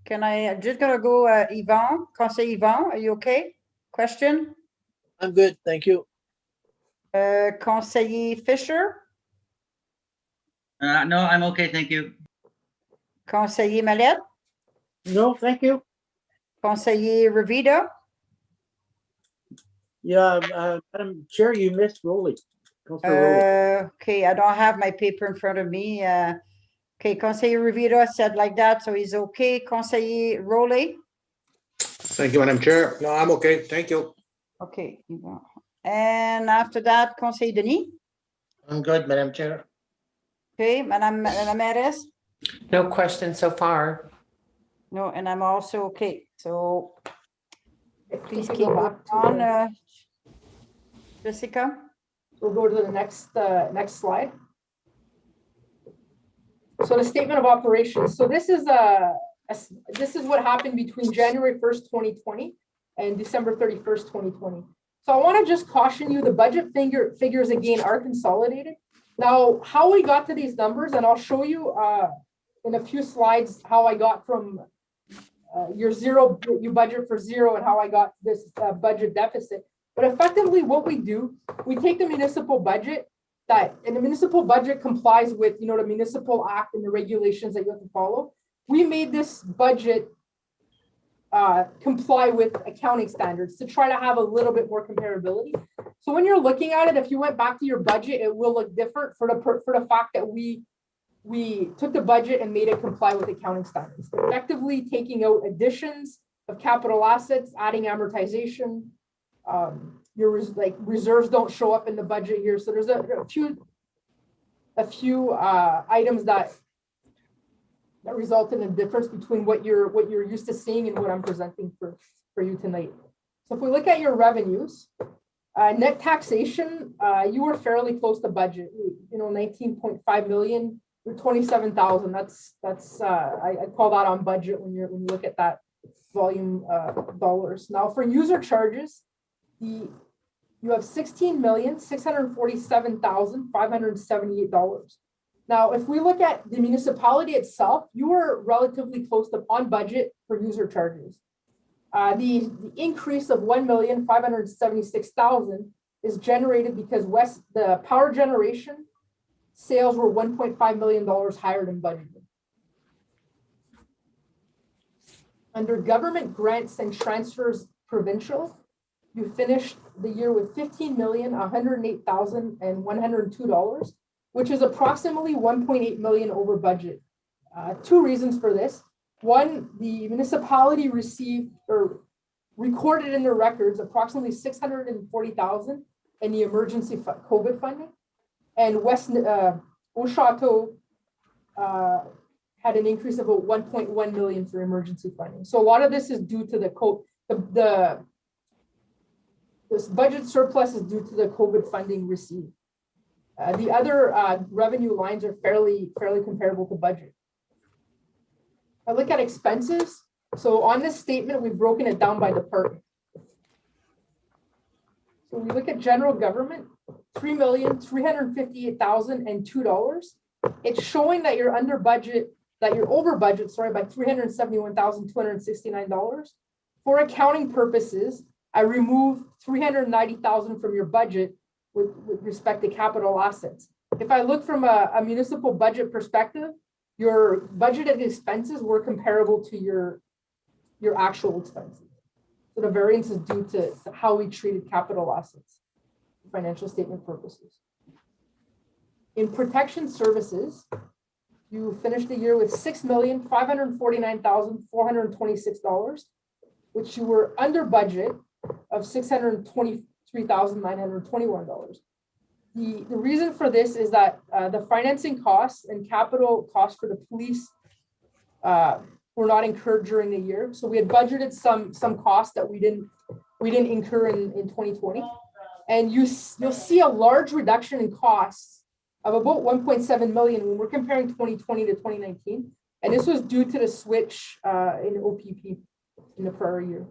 Can I just gonna go, Yvon, Conseil Yvon, are you okay? Question? I'm good, thank you. Conseiller Fisher? No, I'm okay, thank you. Conseiller Mallette? No, thank you. Conseiller Revita? Yeah, Madam Chair, you missed Rowley. Okay, I don't have my paper in front of me. Okay, Conseiller Revita said like that, so he's okay. Conseiller Rowley? Thank you, Madam Chair. No, I'm okay. Thank you. Okay. And after that, Conseiller Denis? I'm good, Madam Chair. Okay, Madame Maires? No questions so far. No, and I'm also okay. So please keep Go back to on, Jessica. We'll go to the next slide. So the statement of operations. So this is what happened between January 1st, 2020 and December 31st, 2020. So I want to just caution you, the budget figures again are consolidated. Now, how we got to these numbers, and I'll show you in a few slides how I got from your zero, you budget for zero, and how I got this budget deficit. But effectively what we do, we take the municipal budget and the municipal budget complies with, the Municipal Act and the regulations that you have to follow. We made this budget comply with accounting standards to try to have a little bit more comparability. So when you're looking at it, if you went back to your budget, it will look different for the fact that we took the budget and made it comply with accounting standards, effectively taking out additions of capital assets, adding amortization. Your reserves don't show up in the budget here, so there's a few items that result in a difference between what you're used to seeing and what I'm presenting for you tonight. So if we look at your revenues, net taxation, you were fairly close to budget. 19.5 million. 27,000. That's I call that on budget when you look at that volume dollars. Now for user charges, you have $16,647,578. Now, if we look at the municipality itself, you were relatively close to on budget for user charges. The increase of $1,576,000 is generated because the power generation sales were $1.5 million higher than budgeted. Under government grants and transfers provincial, you finished the year with $15,108,102, which is approximately $1.8 million over budget. Two reasons for this. One, the municipality received or recorded in their records approximately $640,000 in the emergency COVID funding, and Oshato had an increase of about 1.1 million for emergency funding. So a lot of this is due to this budget surplus is due to the COVID funding received. The other revenue lines are fairly comparable to budget. I look at expenses. So on this statement, we've broken it down by department. So we look at general government, $3,358,002. It's showing that you're under budget, that you're over budget, sorry, by $371,269. For accounting purposes, I remove $390,000 from your budget with respect to capital assets. If I look from a municipal budget perspective, your budgeted expenses were comparable to your actual expenses. So the variance is due to how we treated capital assets for financial statement purposes. In protection services, you finished the year with $6,549,426, which you were under budget of $623,921. The reason for this is that the financing costs and capital costs for the police were not incurred during the year. So we had budgeted some costs that we didn't incur in 2020. And you'll see a large reduction in costs of about 1.7 million when we're comparing 2020 to 2019. And this was due to the switch in OPP in the prior year.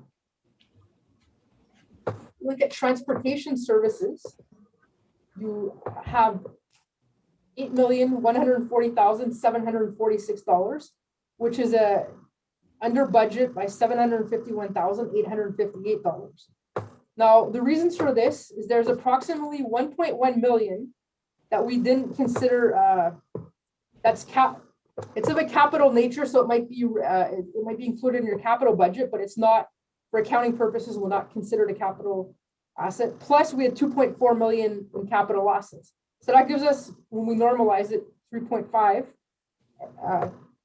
Look at transportation services. You have $8,140,746, which is under budget by $751,858. Now, the reasons for this is there's approximately 1.1 million that we didn't consider. It's of a capital nature, so it might be included in your capital budget, but it's not, for accounting purposes, will not consider a capital asset. Plus, we had 2.4 million in capital assets. So that gives us, when we normalize it, 3.5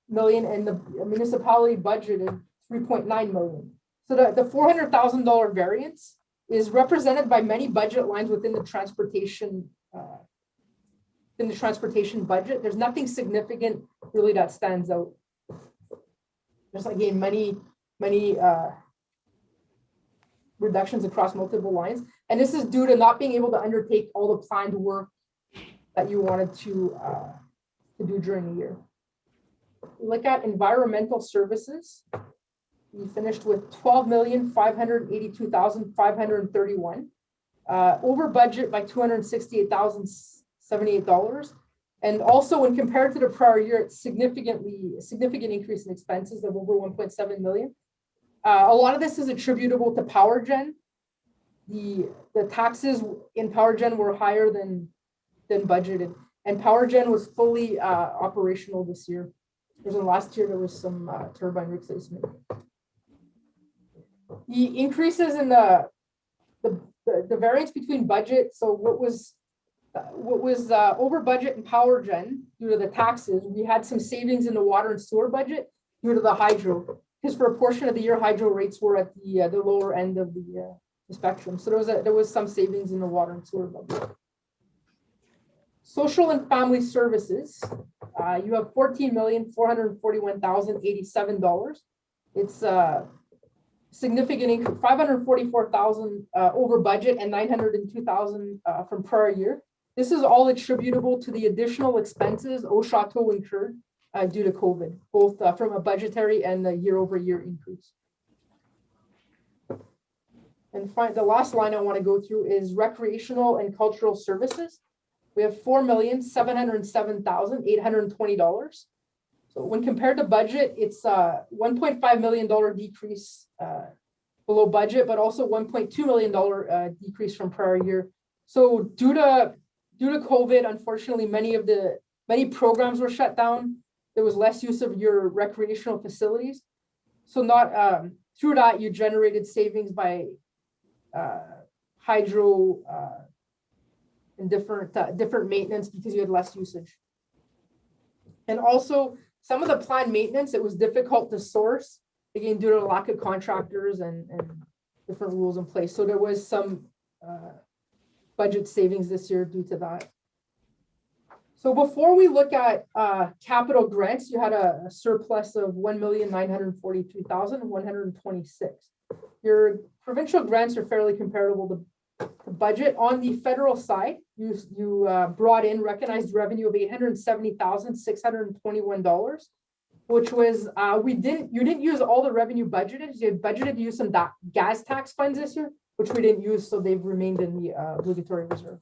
million, and the municipality budgeted 3.9 million. So the $400,000 variance is represented by many budget lines within the transportation budget. There's nothing significant really that stands out. There's again many reductions across multiple lines, and this is due to not being able to undertake all the planned work that you wanted to do during the year. Look at environmental services. We finished with $12,582,531, over budget by $268,078. And also, when compared to the prior year, it's a significant increase in expenses of over 1.7 million. A lot of this is attributable to power gen. The taxes in power gen were higher than budgeted, and power gen was fully operational this year. Whereas in last year there was some turbine replacement. The increases in the variance between budget. So what was over budget in power gen due to the taxes, we had some savings in the water and sewer budget due to the hydro, because for a portion of the year hydro rates were at the lower end of the spectrum. So there was some savings in the water and sewer budget. Social and family services, you have $14,441,087. It's a significant increase, 544,000 over budget and 902,000 from prior year. This is all attributable to the additional expenses Oshato incurred due to COVID, both from a budgetary and a year-over-year increase. And the last line I want to go through is recreational and cultural services. We have $4,707,820. So when compared to budget, it's a $1.5 million decrease below budget, but also $1.2 million decrease from prior year. So due to COVID, unfortunately, many programs were shut down. There was less use of your recreational facilities. So through that, you generated savings by hydro and different maintenance because you had less usage. And also some of the planned maintenance, it was difficult to source, again, due to the lack of contractors and different rules in place. So there was some budget savings this year due to that. So before we look at capital grants, you had a surplus of 1,943,126. Your provincial grants are fairly comparable to budget. On the federal side, you brought in recognized revenue of $870,621, which was you didn't use all the revenue budgeted. You had budgeted to use some gas tax funds this year, which we didn't use, so they've remained in the obligatory reserve.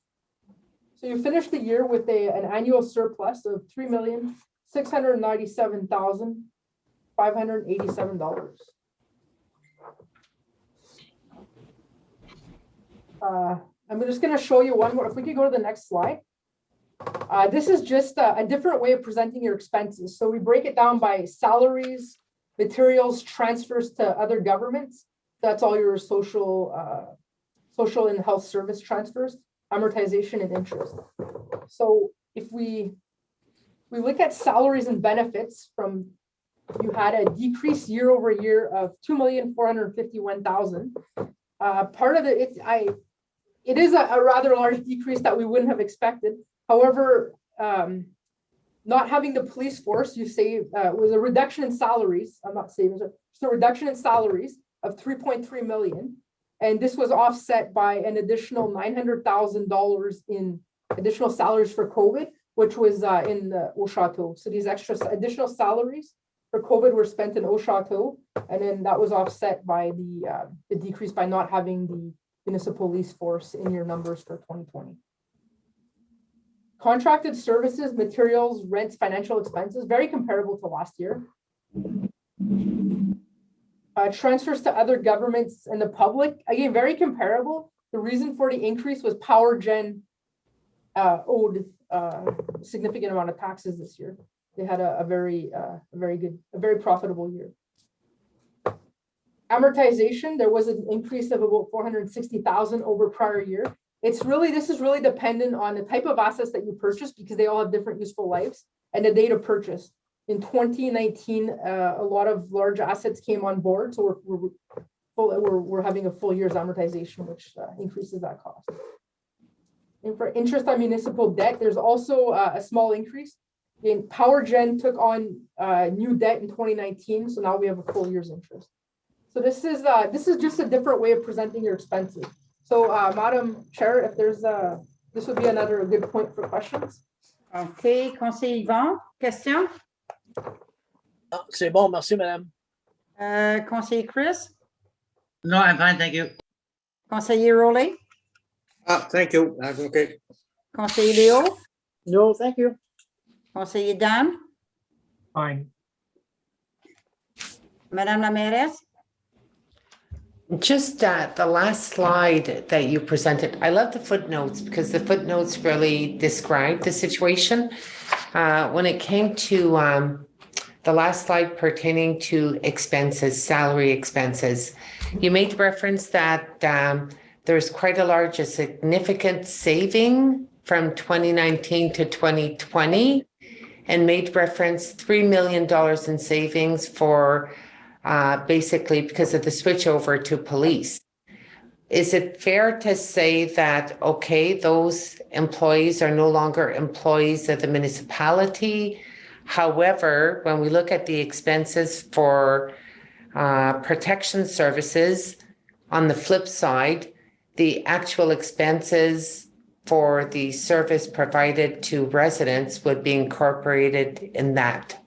So you finished the year with an annual surplus of $3,697,587. I'm just going to show you one more. If we could go to the next slide. This is just a different way of presenting your expenses. So we break it down by salaries, materials, transfers to other governments. That's all your social and health service transfers, amortization and interest. So if we look at salaries and benefits, you had a decrease year over year of $2,451,000. Part of it is a rather large decrease that we wouldn't have expected. However, not having the police force, you save was a reduction in salaries. I'm not saving, it's a reduction in salaries of $3.3 million. And this was offset by an additional $900,000 in additional salaries for COVID, which was in the Au Chateau. So these additional salaries for COVID were spent in Au Chateau, and then that was offset by the decrease by not having the municipal police force in your numbers for 2020. Contracted services, materials, rents, financial expenses, very comparable to last year. Transfers to other governments and the public, again, very comparable. The reason for the increase was power gen owed a significant amount of taxes this year. They had a very profitable year. Amortization, there was an increase of about $460,000 over prior year. This is really dependent on the type of assets that you purchase because they all have different useful lives and the date of purchase. In 2019, a lot of large assets came on board, so we're having a full year's amortization, which increases that cost. And for interest on municipal debt, there's also a small increase. In Power Gen took on new debt in 2019, so now we have a full year's interest. So this is just a different way of presenting your expenses. So, Madam Chair, if there's this would be another good point for questions. Okay, Conseiller Yvon, question? C'est bon, merci, Madame. Conseiller Chris? No, I'm fine, thank you. Conseiller Rollet? Thank you. I'm okay. Conseiller Léo? No, thank you. Conseiller Dan? Fine. Madame la mairesse? Just the last slide that you presented, I love the footnotes because the footnotes really describe the situation. When it came to the last slide pertaining to expenses, salary expenses, you made reference that there's quite a significant saving from 2019 to 2020 and made reference $3 million in savings for basically because of the switch over to police. Is it fair to say that, okay, those employees are no longer employees of the municipality? However, when we look at the expenses for protection services, on the flip side, the actual expenses for the service provided to residents would be incorporated in that.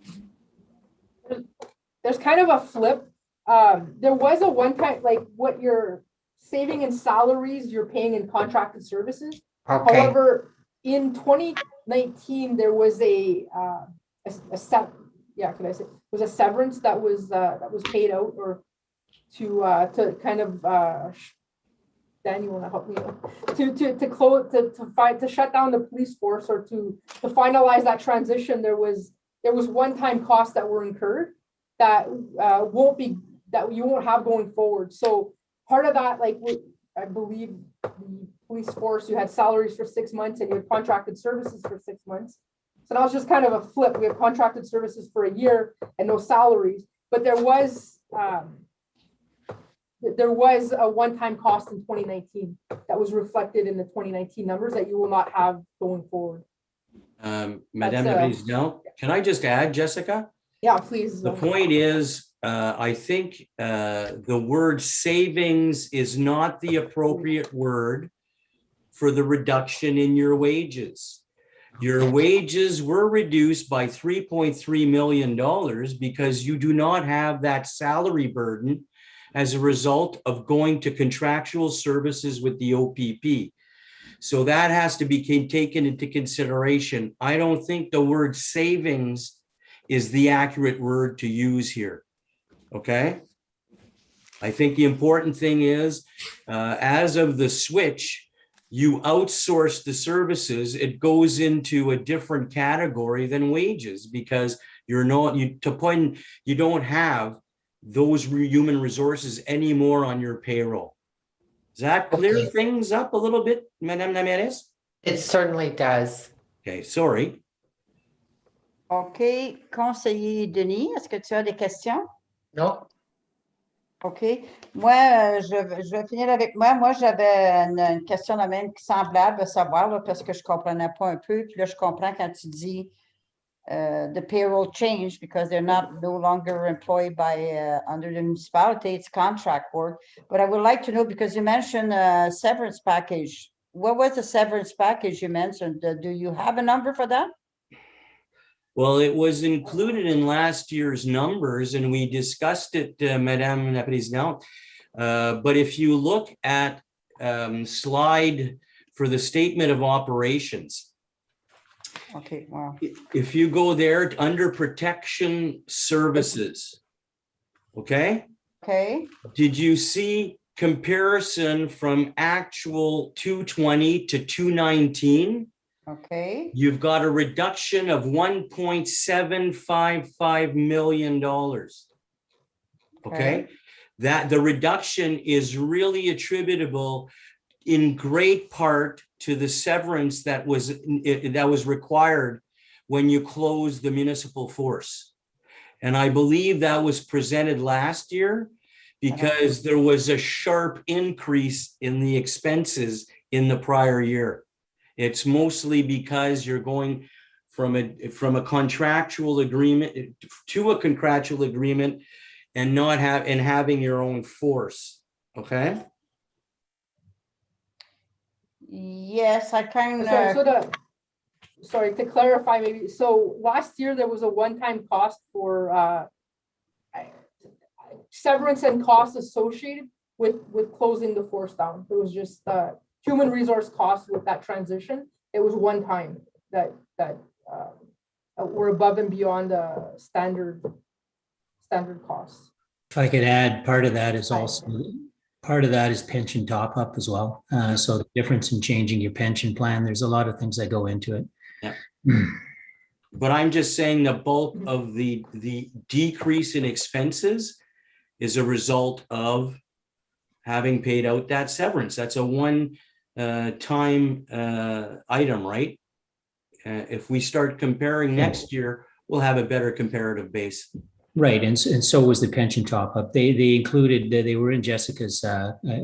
There's kind of a flip. There was a one-time, like what you're saving in salaries, you're paying in contracted services. Okay. However, in 2019, there was a severance that was paid out or to kind of Dan, you want to help me to shut down the police force or to finalize that transition. There was one-time costs that were incurred that you won't have going forward. So part of that, like I believe the police force, you had salaries for 6 months and you had contracted services for 6 months. So that was just kind of a flip. We have contracted services for a year and no salaries, but there was a one-time cost in 2019 that was reflected in the 2019 numbers that you will not have going forward. Madame la Présidente, can I just add, Jessica? Yeah, please. The point is, I think the word savings is not the appropriate word for the reduction in your wages. Your wages were reduced by $3.3 million because you do not have that salary burden as a result of going to contractual services with the OPP. So that has to be taken into consideration. I don't think the word savings is the accurate word to use here. Okay? I think the important thing is, as of the switch, you outsource the services, it goes into a different category than wages because you don't have those human resources anymore on your payroll. Does that clear things up a little bit, Madame la Mairesse? It certainly does. Okay, sorry. OK. Conseiller Denis, est-ce que tu as des questions? Non. OK. Moi, je vais finir avec moi. Moi, j'avais une question de même semblable à savoir, là, parce que je ne comprenais pas un peu. Puis là, je comprends quand tu dis the payroll changed because they're no longer employed by under the municipality, it's contract work. But I would like to know, because you mentioned severance package. What was the severance package you mentioned? Do you have a number for that? Well, it was included in last year's numbers and we discussed it, Madame la Présidente. But if you look at slide for the statement of operations, okay, wow. If you go there under protection services, okay? Okay. Did you see comparison from actual 220 to 219? Okay. You've got a reduction of $1.755 million. Okay. That the reduction is really attributable in great part to the severance that was required when you closed the municipal force. And I believe that was presented last year because there was a sharp increase in the expenses in the prior year. It's mostly because you're going from a contractual agreement to a contractual agreement and having your own force. Okay. Yes, I kind of. Sorry, to clarify, maybe. So last year there was a one-time cost for severance and costs associated with closing the force down. It was just human resource costs with that transition. It was one time that were above and beyond the standard costs. If I could add, part of that is pension top up as well. So the difference in changing your pension plan, there's a lot of things that go into it. Yeah. But I'm just saying the bulk of the decrease in expenses is a result of having paid out that severance. That's a one-time item, right? If we start comparing next year, we'll have a better comparative base. Right, and so was the pension top up. They included, they were in Jessica's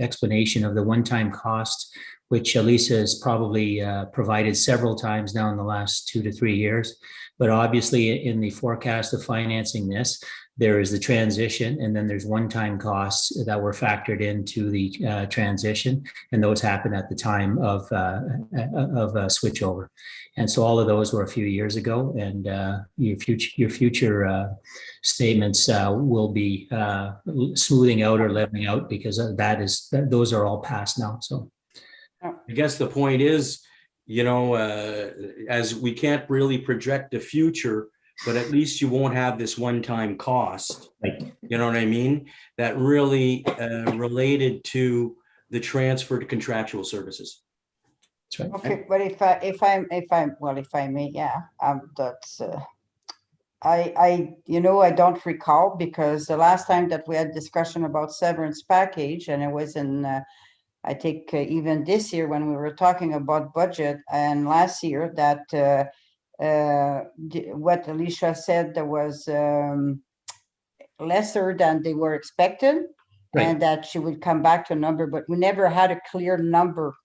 explanation of the one-time cost, which Elisa has probably provided several times now in the last 2 to 3 years. But obviously in the forecast of financing this, there is the transition, and then there's one-time costs that were factored into the transition, and those happened at the time of switchover. And so all of those were a few years ago, and your future statements will be smoothing out or leveling out because those are all past now. So I guess the point is, as we can't really project the future, but at least you won't have this one-time cost. Right. You know what I mean? That really related to the transfer to contractual services. That's right. Okay, but if I may, yeah, that's, I don't recall, because the last time that we had discussion about severance package, and it was in, I think even this year when we were talking about budget, and last year that what Alicia said, there was lesser than they were expected, Right. and that she would come back to a number, but we never had a clear number.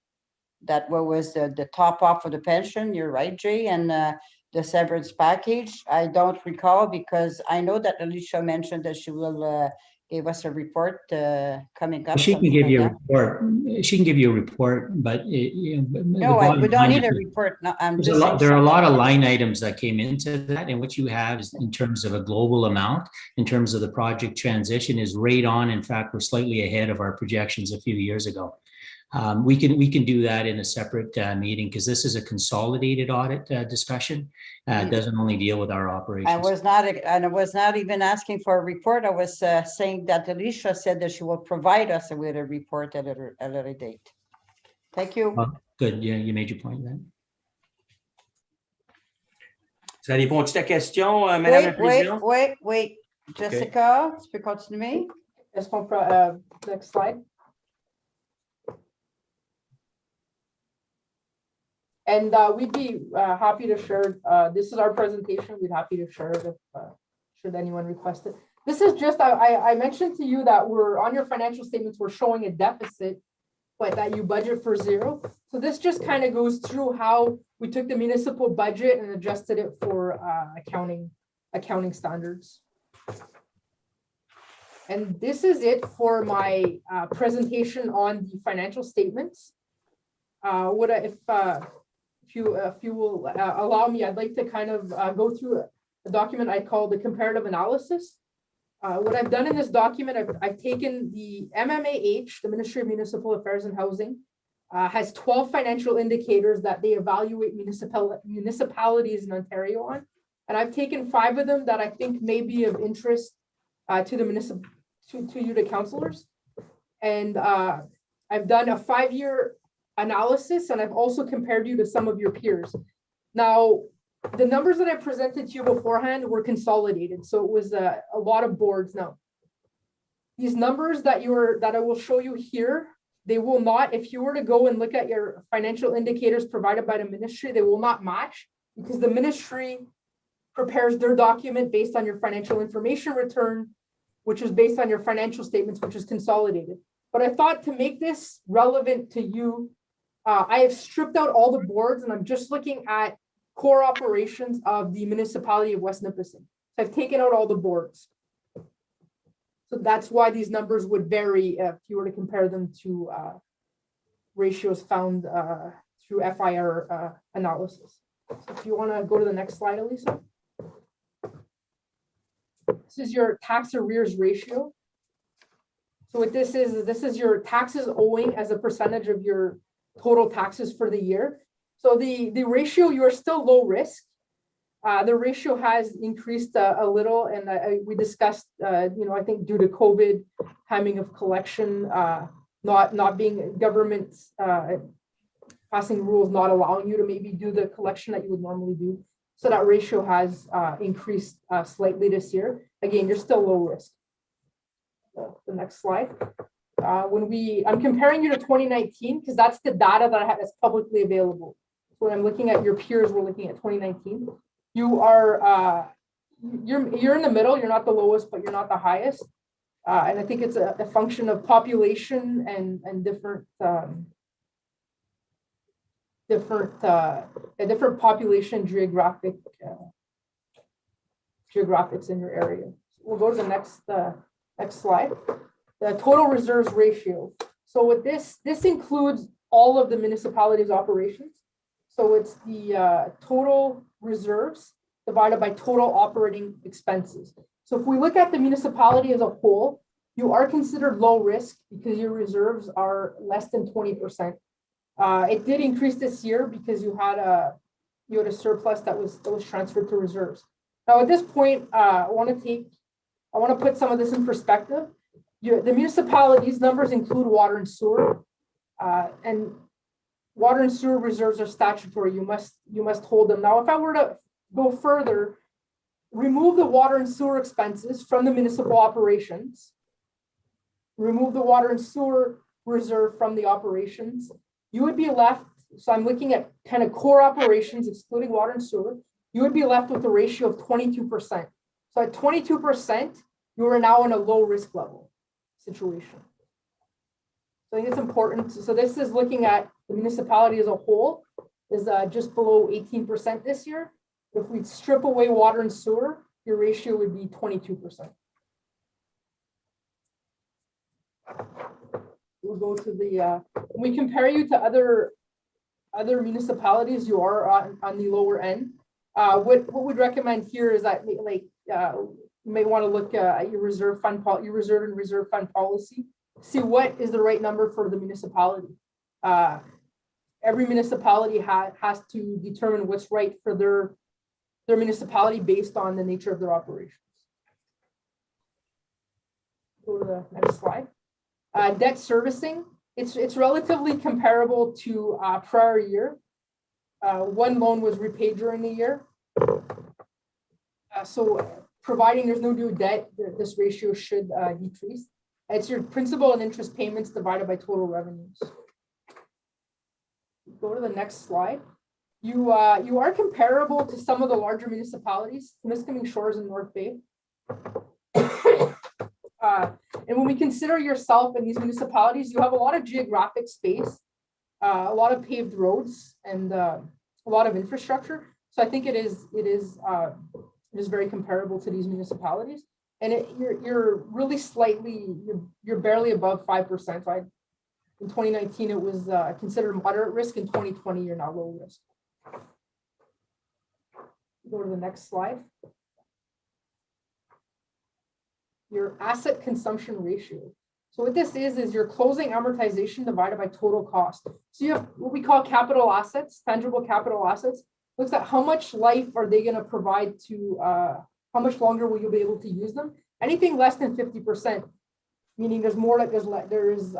That what was the top off of the pension. You're right, Jay, and the severance package. I don't recall, because I know that Alicia mentioned that she will give us a report coming up. She can something give like you a that. report. She can give you a report, but No, we don't need a report. No, I'm just saying there are a lot of something. line items that came into that, and what you have is, in terms of a global amount, in terms of the project transition, is right on. In fact, we're slightly ahead of our projections a few years ago. We can do that in a separate meeting, because this is a consolidated audit discussion. It doesn't only deal with our operations. I was not even asking for a report. I was saying that Alicia said that she will provide us with a report at a later date. Thank you. Well, good, yeah, you made your point then. Ça répond-tu à ta question, Madame la Présidente? Wait. Jessica, tu peux continuer? Est-ce qu'on peut, next slide? And we'd be happy to share, this is our presentation. We'd happy to share it if, should anyone request it. This is just, I mentioned to you that we're on your financial statements, we're showing a deficit, but that you budget for zero. So this just kind of goes through how we took the municipal budget and adjusted it for accounting standards. And this is it for my presentation on the financial statements. If you will allow me, I'd like to kind of go through a document I call the Comparative Analysis. What I've done in this document, I've taken the MMAH, the Ministry of Municipal Affairs and Housing, has 12 financial indicators that they evaluate municipalities in Ontario on. And I've taken 5 of them that I think may be of interest to the councillors. And I've done a 5-year analysis, and I've also compared you to some of your peers. Now, the numbers that I presented to you beforehand were consolidated, so it was a lot of boards. Now, these numbers that I will show you here, they will not, if you were to go and look at your financial indicators provided by the ministry, they will not match, because the ministry prepares their document based on your financial information return, which is based on your financial statements, which is consolidated. But I thought, to make this relevant to you, I have stripped out all the boards, and I'm just looking at core operations of the municipality of West Nipissing. So I've taken out all the boards. So that's why these numbers would vary if you were to compare them to ratios found through FIR analysis. So if you want to go to the next slide, Elisa. This is your tax arrears ratio. So what this is your taxes owing as a percentage of your total taxes for the year. So the ratio, you are still low risk. The ratio has increased a little, and we discussed, I think due to COVID, timing of collection, not being governments passing rules, not allowing you to maybe do the collection that you would normally do. So that ratio has increased slightly this year. Again, you're still low risk. The next slide. I'm comparing you to 2019, because that's the data that I have that's publicly available. So when I'm looking at your peers, we're looking at 2019. You are you're in the middle. You're not the lowest, but you're not the highest. And I think it's a function of population and different population geographics in your area. We'll go to the next slide. The total reserves ratio. So with this includes all of the municipalities' operations. So it's the total reserves divided by total operating expenses. So if we look at the municipality as a whole, you are considered low risk because your reserves are less than 20%. It did increase this year because you had a surplus that was transferred to reserves. Now at this point, I want to put some of this in perspective. The municipalities numbers include water and sewer. And water and sewer reserves are statutory. You must hold them. Now, if I were to go further, remove the water and sewer expenses from the municipal operations, remove the water and sewer reserve from the operations, you would be left, so I'm looking at kind of core operations, excluding water and sewer, you would be left with a ratio of 22%. So at 22%, you are now in a low risk level situation. So I think it's important. So this is looking at the municipality as a whole, is just below 18% this year. If we strip away water and sewer, your ratio would be 22%. We'll go to the, when we compare you to other municipalities, you are on the lower end. What we'd recommend here is that you may want to look at your reserve and reserve fund policy, see what is the right number for the municipality. Every municipality has to determine what's right for their municipality based on the nature of their operations. Go to the next slide. Debt servicing, it's relatively comparable to prior year. One loan was repaid during the year. So providing there's no due debt, this ratio should decrease. It's your principal and interest payments divided by total revenues. Go to the next slide. You are comparable to some of the larger municipalities, Temiskaming Shores and North Bay. And when we consider yourself in these municipalities, you have a lot of geographic space, a lot of paved roads, and a lot of infrastructure. So I think it is very comparable to these municipalities. And you're really slightly, you're barely above 5%. Right? In 2019, it was considered moderate risk. In 2020, you're now low risk. Go to the next slide. Your asset consumption ratio. So what this is your closing amortization divided by total cost. So you have what we call capital assets, tangible capital assets. Looks at how much life are they going to provide to, how much longer will you be able to use them? Anything less than 50%, meaning there's more, like there is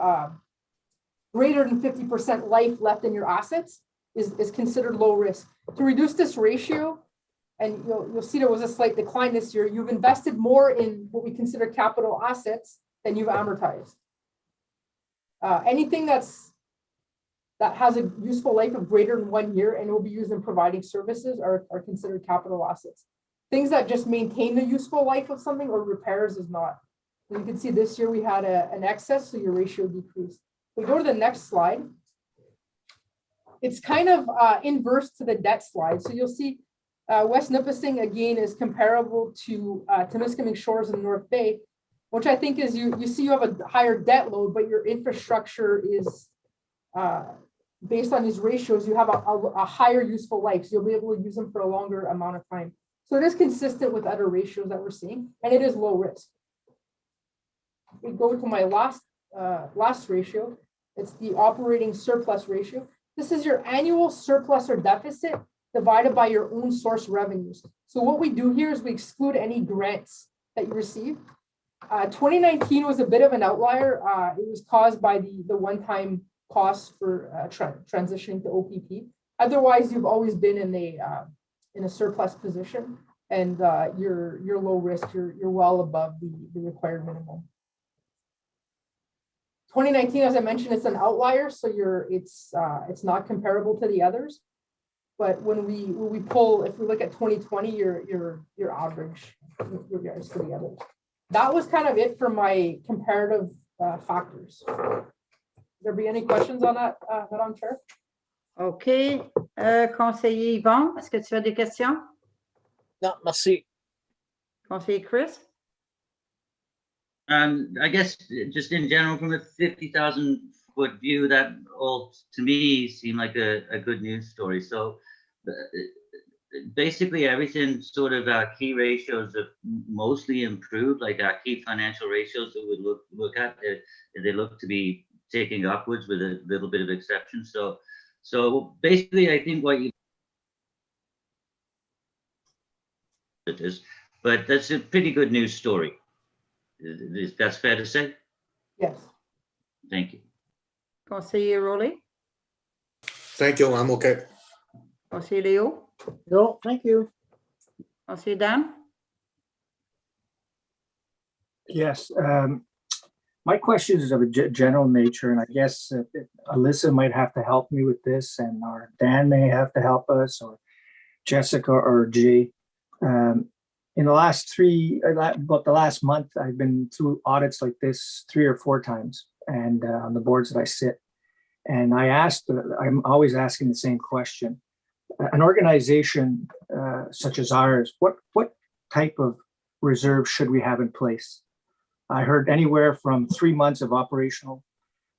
greater than 50% life left in your assets is considered low risk. To reduce this ratio, and you'll see there was a slight decline this year, you've invested more in what we consider capital assets than you've amortized. Anything that has a useful life of greater than 1 year and will be used in providing services are considered capital assets. Things that just maintain the useful life of something or repairs is not. And you can see this year we had an excess, so your ratio decreased. We go to the next slide. It's kind of inverse to the debt slide. So you'll see West Nipissing again is comparable to Temiskaming Shores and North Bay, which I think is you see you have a higher debt load, but your infrastructure is based on these ratios, you have a higher useful life. So you'll be able to use them for a longer amount of time. So it is consistent with other ratios that we're seeing, and it is low risk. We go to my last ratio. It's the operating surplus ratio. This is your annual surplus or deficit divided by your own source revenues. So what we do here is we exclude any grants that you receive. 2019 was a bit of an outlier. It was caused by the one-time costs for transitioning to OPP. Otherwise, you've always been in a surplus position, and you're low risk. You're well above the required minimum. 2019, as I mentioned, it's an outlier, so it's not comparable to the others. But when we pull, if we look at 2020, your average regards to the others. That was kind of it for my comparative factors. There be any questions on that, Madam Chair? OK. Conseiller Yvon, est-ce que tu as des questions? No, merci. Conseiller Chris? I guess just in general, from a 50,000-foot view, that all to me seemed like a good news story. So basically everything sort of key ratios have mostly improved, like our key financial ratios that we look at, they look to be taking upwards with a little bit of exception. So basically, I think what you it is, but that's a pretty good news story. That's fair to say? Yes. Thank you. Conseiller Rowley? Thank you. I'm okay. Conseiller Léo? No, thank you. Conseiller Dan? Yes. My question is of a general nature, and I guess Alyssa might have to help me with this, and or Dan may have to help us, or Jessica or Jay. In the last about the last month, I've been through audits like this 3 or 4 times, and on the boards that I sit. And I'm always asking the same question. An organization such as ours, what type of reserve should we have in place? I heard anywhere from 3 months of operational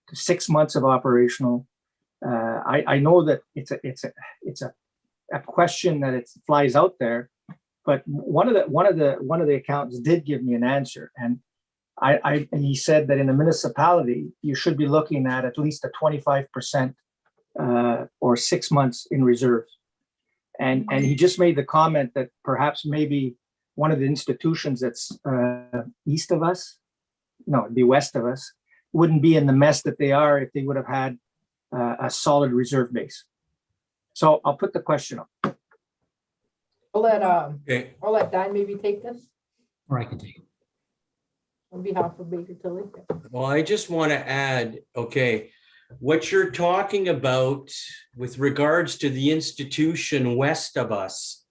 to 6 months of operational. I know that it's a question that it flies out there, but one of the accountants did give me an answer, and and he said that in a municipality you should be looking at least a 25% or 6 months in reserves, and he just made the comment that perhaps maybe one of the institutions that's east of us, no, it'd be west of us, wouldn't be in the mess that they are if they would have had a solid reserve base. So I'll put the question up. I'll let Dan maybe take this Or I can take it. on behalf of Baker Tilly. Well, I just want to add, okay, what you're talking about with regards to the institution west of us,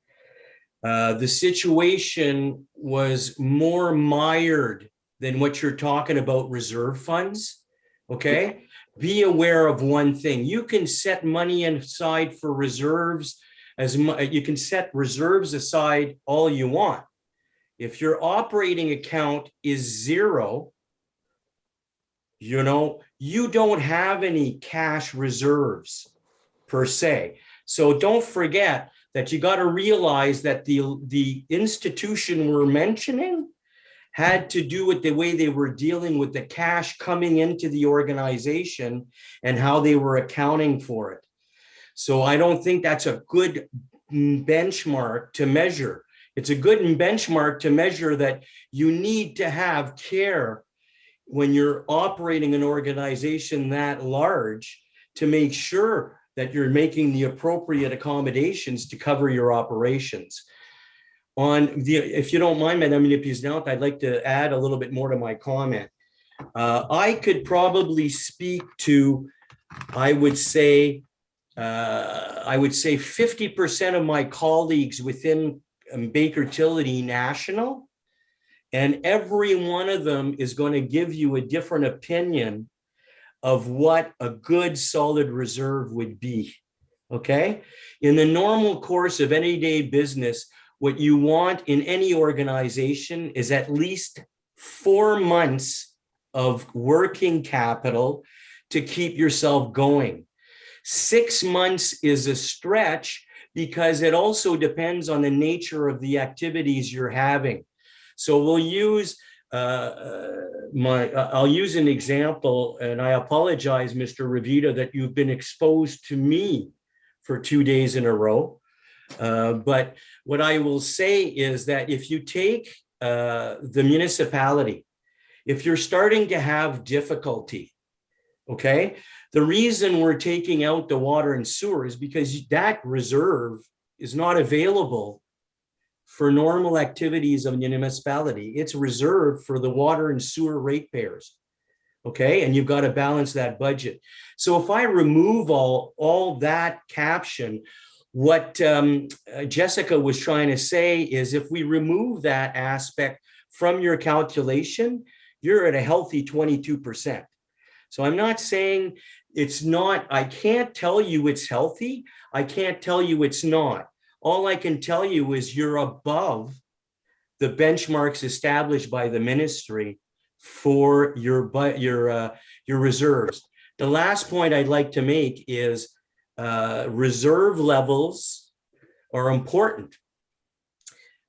the situation was more mired than what you're talking about reserve funds, okay? Be aware of one thing. You can set money aside for reserves you can set reserves aside all you want. If your operating account is 0, you don't have any cash reserves per se. So don't forget that you got to realize that the institution we're mentioning had to do with the way they were dealing with the cash coming into the organization and how they were accounting for it. So I don't think that's a good benchmark to measure. It's a good benchmark to measure that you need to have care when you're operating an organization that large to make sure that you're making the appropriate accommodations to cover your operations. If you don't mind, Madame la Présidente, I'd like to add a little bit more to my comment. I could probably speak to, I would say 50% of my colleagues within Baker Tilly National, and every one of them is going to give you a different opinion of what a good solid reserve would be, okay? In the normal course of any day business, what you want in any organization is at least 4 months of working capital to keep yourself going. 6 months is a stretch because it also depends on the nature of the activities you're having. So we'll use I'll use an example, and I apologize, Mr. Revita, that you've been exposed to me for 2 days in a row. But what I will say is that if you take the municipality, if you're starting to have difficulty, okay, the reason we're taking out the water and sewer is because that reserve is not available for normal activities of the municipality. It's reserved for the water and sewer ratepayers, okay? And you've got to balance that budget. So if I remove all that caption, what Jessica was trying to say is if we remove that aspect from your calculation, you're at a healthy 22%. So I'm not saying it's not, I can't tell you it's healthy. I can't tell you it's not. All I can tell you is you're above the benchmarks established by the ministry for your reserves. The last point I'd like to make is reserve levels are important.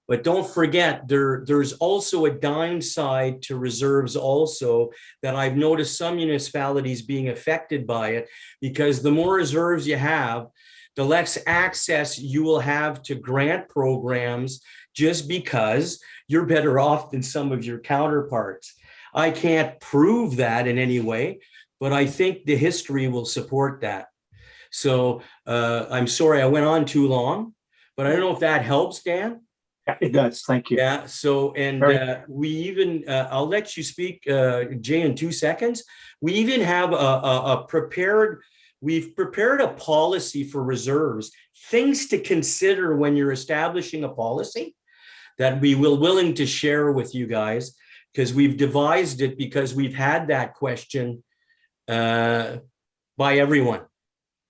But don't forget, there's also a downside to reserves also that I've noticed some municipalities being affected by it, because the more reserves you have, the less access you will have to grant programs just because you're better off than some of your counterparts. I can't prove that in any way, but I think the history will support that. So I'm sorry I went on too long, but I don't know if that helps, Dan. Yeah, it does. Thank you. Yeah. So, and we even, I'll let you speak, Jay, in 2 seconds. We even have we've prepared a policy for reserves, things to consider when you're establishing a policy that we will willing to share with you guys, because we've devised it because we've had that question by everyone.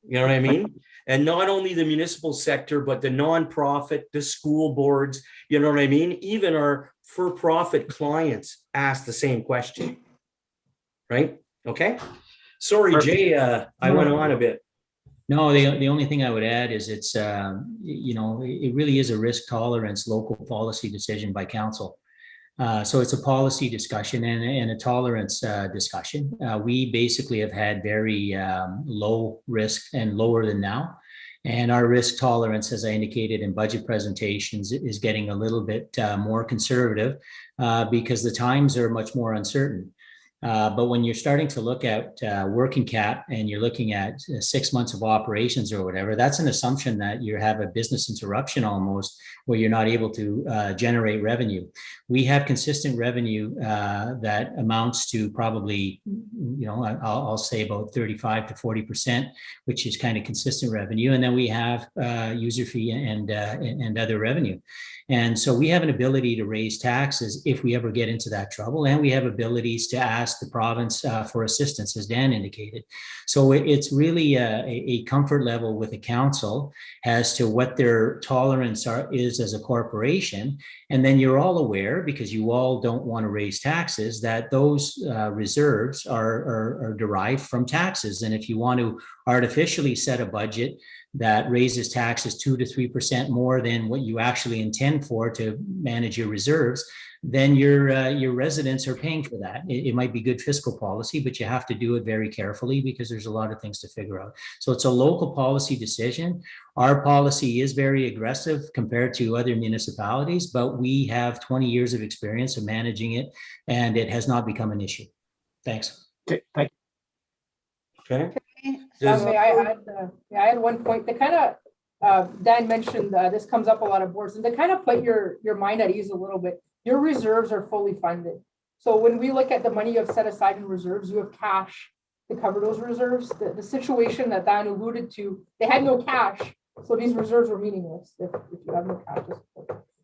You know what I mean? And not only the municipal sector, but the nonprofit, the school boards, you know what I mean? Even our for-profit clients ask the same question, right? Okay. Sorry, Jay, I went on a bit. No, the only thing I would add is it's, you know, it really is a risk tolerance local policy decision by council. So it's a policy discussion and a tolerance discussion. We basically have had very low risk and lower than now. And our risk tolerance, as I indicated in budget presentations, is getting a little bit more conservative because the times are much more uncertain. But when you're starting to look at working cap and you're looking at 6 months of operations or whatever, that's an assumption that you have a business interruption almost where you're not able to generate revenue. We have consistent revenue that amounts to probably, you know, I'll say about 35 to 40%, which is kind of consistent revenue. And then we have user fee and other revenue. And so we have an ability to raise taxes if we ever get into that trouble, and we have abilities to ask the province for assistance, as Dan indicated. So it's really a comfort level with the council as to what their tolerance is as a corporation. And then you're all aware, because you all don't want to raise taxes, that those reserves are derived from taxes. And if you want to artificially set a budget that raises taxes 2 to 3% more than what you actually intend for to manage your reserves, then your residents are paying for that. It might be good fiscal policy, but you have to do it very carefully because there's a lot of things to figure out. So it's a local policy decision. Our policy is very aggressive compared to other municipalities, but we have 20 years of experience of managing it, and it has not become an issue. Thanks. Okay, thank you. Okay. May I add one point? They kind of, Dan mentioned this comes up a lot of boards, and to kind of put your mind at ease a little bit, your reserves are fully funded. So when we look at the money you have set aside in reserves, you have cash to cover those reserves. The situation that Dan alluded to, they had no cash, so these reserves are meaningless if you have no cash.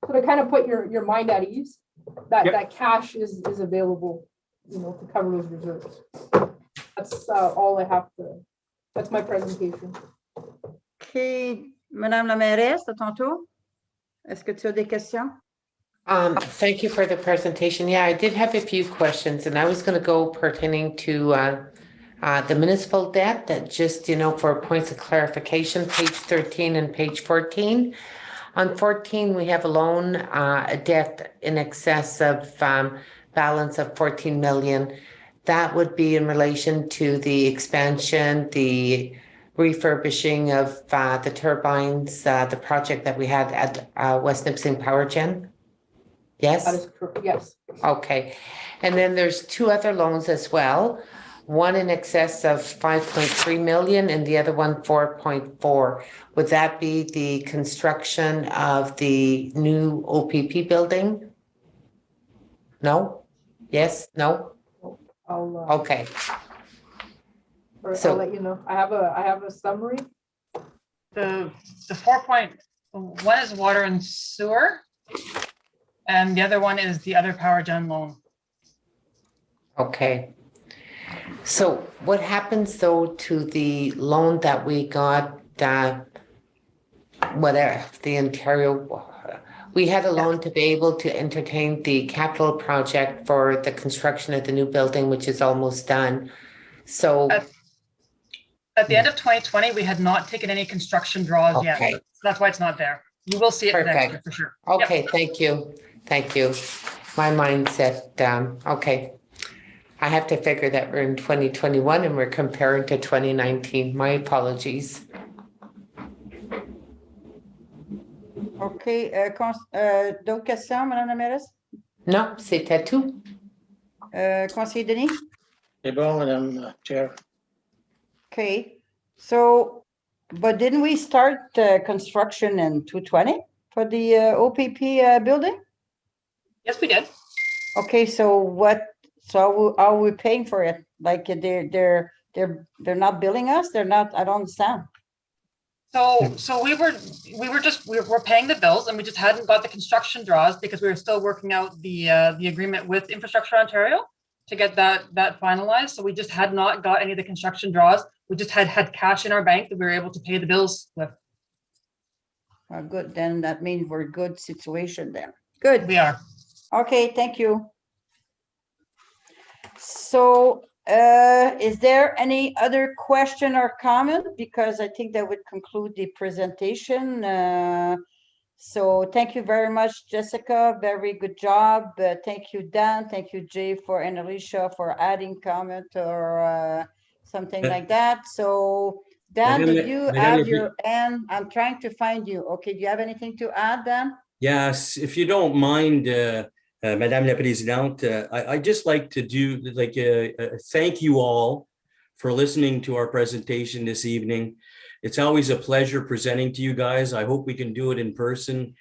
So to kind of put your mind at ease, that cash is available, you know, to cover those reserves. That's all I have to. That's my presentation. Okay, Madame la mairesse, à ton tour. Est-ce que tu as des questions? Thank you for the presentation. Yeah, I did have a few questions, and I was going to go pertaining to the municipal debt, that just, you know, for points of clarification, page 13 and page 14. On 14, we have a loan, a debt in excess of balance of 14 million. That would be in relation to the expansion, the refurbishing of the turbines, the project that we had at West Nipissing Power Gen. Yes? That is correct. Yes. Okay. And then there's two other loans as well. One in excess of 5.3 million and the other one 4.4. Would that be the construction of the new OPP building? No? Yes? No? Okay. I'll let you know. I have a summary. The 4.1 is water and sewer, and the other one is the other power gen loan. Okay. So what happens though to the loan that we got, whatever, the Ontario, we had a loan to be able to entertain the capital project for the construction of the new building, which is almost done. So at the end of 2020, we had not taken any construction draws yet. So that's why it's not there. You will see it next year for sure. Okay, yep. Thank you. Thank you. My mindset, okay. I have to figure that we're in 2021 and we're comparing to 2019. My apologies. OK. D'autres questions, Madame la mairesse? Non, c'était tout. Conseiller Denis? C'est bon, Madame Chair. Okay, so, but didn't we start construction in 2020 for the OPP building? Yes, we did. Okay, so what, so are we paying for it? Like they're not billing us? They're not, I don't understand. So we're paying the bills, and we just hadn't got the construction draws because we were still working out the agreement with Infrastructure Ontario to get that finalized. So we just had not got any of the construction draws. We just had cash in our bank that we were able to pay the bills with. Good, then that means we're good situation then. Good. We are. Okay, thank you. So is there any other question or comment? Because I think that would conclude the presentation. So thank you very much, Jessica. Very good job. Thank you, Dan. Thank you, Jay, and Alicia for adding comment or something like that. So Dan, did you add your end? I'm trying to find you. Okay, do you have anything to add, Dan? Yes, if you don't mind, Madame la Présidente, I'd just like to do thank you all for listening to our presentation this evening. It's always a pleasure presenting to you guys. I hope we can do it in person,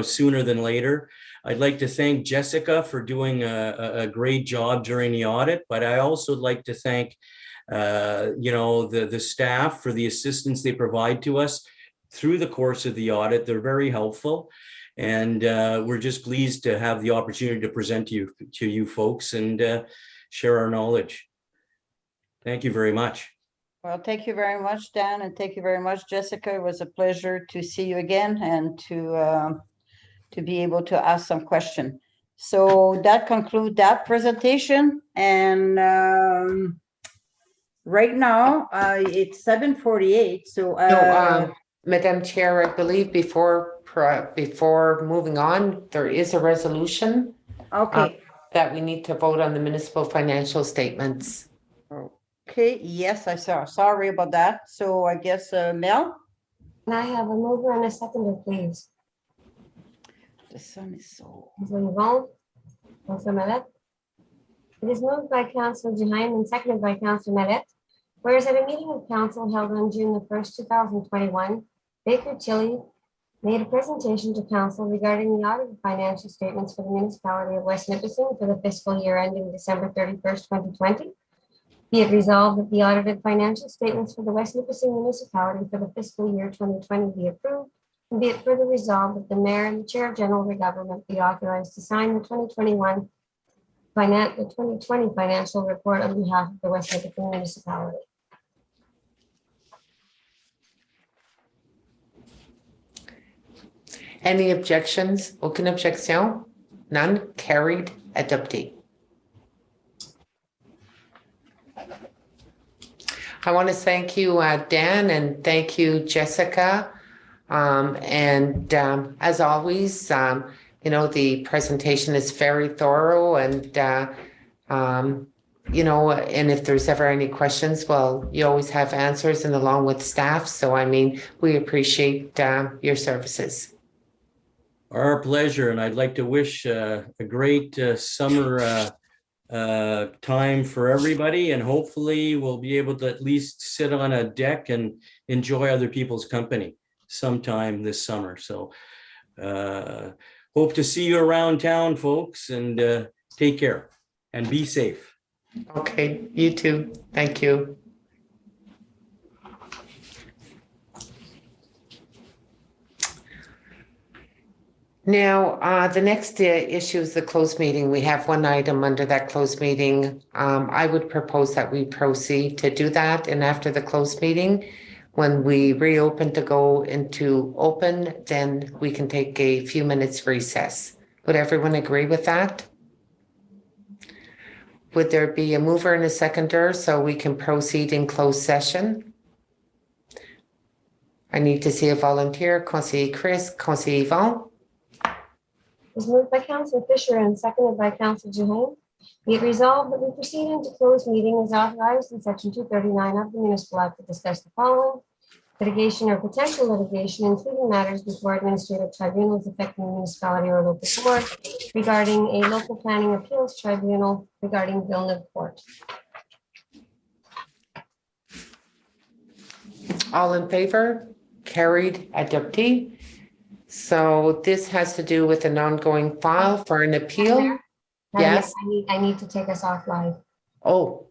sooner than later. I'd like to thank Jessica for doing a great job during the audit, but I also like to thank, the staff for the assistance they provide to us through the course of the audit. They're very helpful. And we're just pleased to have the opportunity to present to you folks and share our knowledge. Thank you very much. Well, thank you very much, Dan, and thank you very much, Jessica. It was a pleasure to see you again and to be able to ask some questions. So that concludes that presentation. And right now it's 7:48. So Madam Chair, I believe before moving on, there is a resolution. Okay. That we need to vote on the municipal financial statements. Okay, yes, I saw. Sorry about that. So I guess Mel? Can I have a mover and a seconder, please? The sun is so. Councilor Yvonne, Councilor Malette. It is moved by Councilor Jehan and seconded by Councilor Malette. Whereas at a meeting of council held on June the 1st, 2021, Baker Tilly made a presentation to council regarding the audited financial statements for the municipality of West Nipissing for the fiscal year ending December 31st, 2020. Be it resolved that the audited financial statements for the West Nipissing municipality for the fiscal year 2020 be approved, and be it further resolved that the mayor and the chair of general government be authorized to sign the 2020 financial report on behalf of the West Nipissing municipality. Any objections? Aucune objection? None? Carried. Adopté. I want to thank you, Dan, and thank you, Jessica. As always, the presentation is very thorough, and and if there's ever any questions, well, you always have answers, and along with staff. So, we appreciate your services. Our pleasure, and I'd like to wish a great summer time for everybody, and hopefully we'll be able to at least sit on a deck and enjoy other people's company sometime this summer. So hope to see you around town, folks, and take care and be safe. Okay, you too. Thank you. Now, the next issue is the closed meeting. We have one item under that closed meeting. I would propose that we proceed to do that. And after the closed meeting, when we reopen to go into open, then we can take a few minutes recess. Would everyone agree with that? Would there be a mover and a seconder so we can proceed in closed session? I need to see a volunteer. Conseiller Chris, Conseiller Yvonne. Was moved by Councilor Fisher and seconded by Councilor Jehan. Be it resolved that we proceed into closed meeting as authorized in Section 239 of the Municipal Act to discuss the following: litigation or potential litigation, including matters before administrative tribunals affecting the municipality or local board, regarding a local planning appeals tribunal regarding Villeneuve Court. All in favor? Carried, adoptee. So this has to do with an ongoing file for an appeal. Madam Mayor, Yes. I need to take us off live. Oh,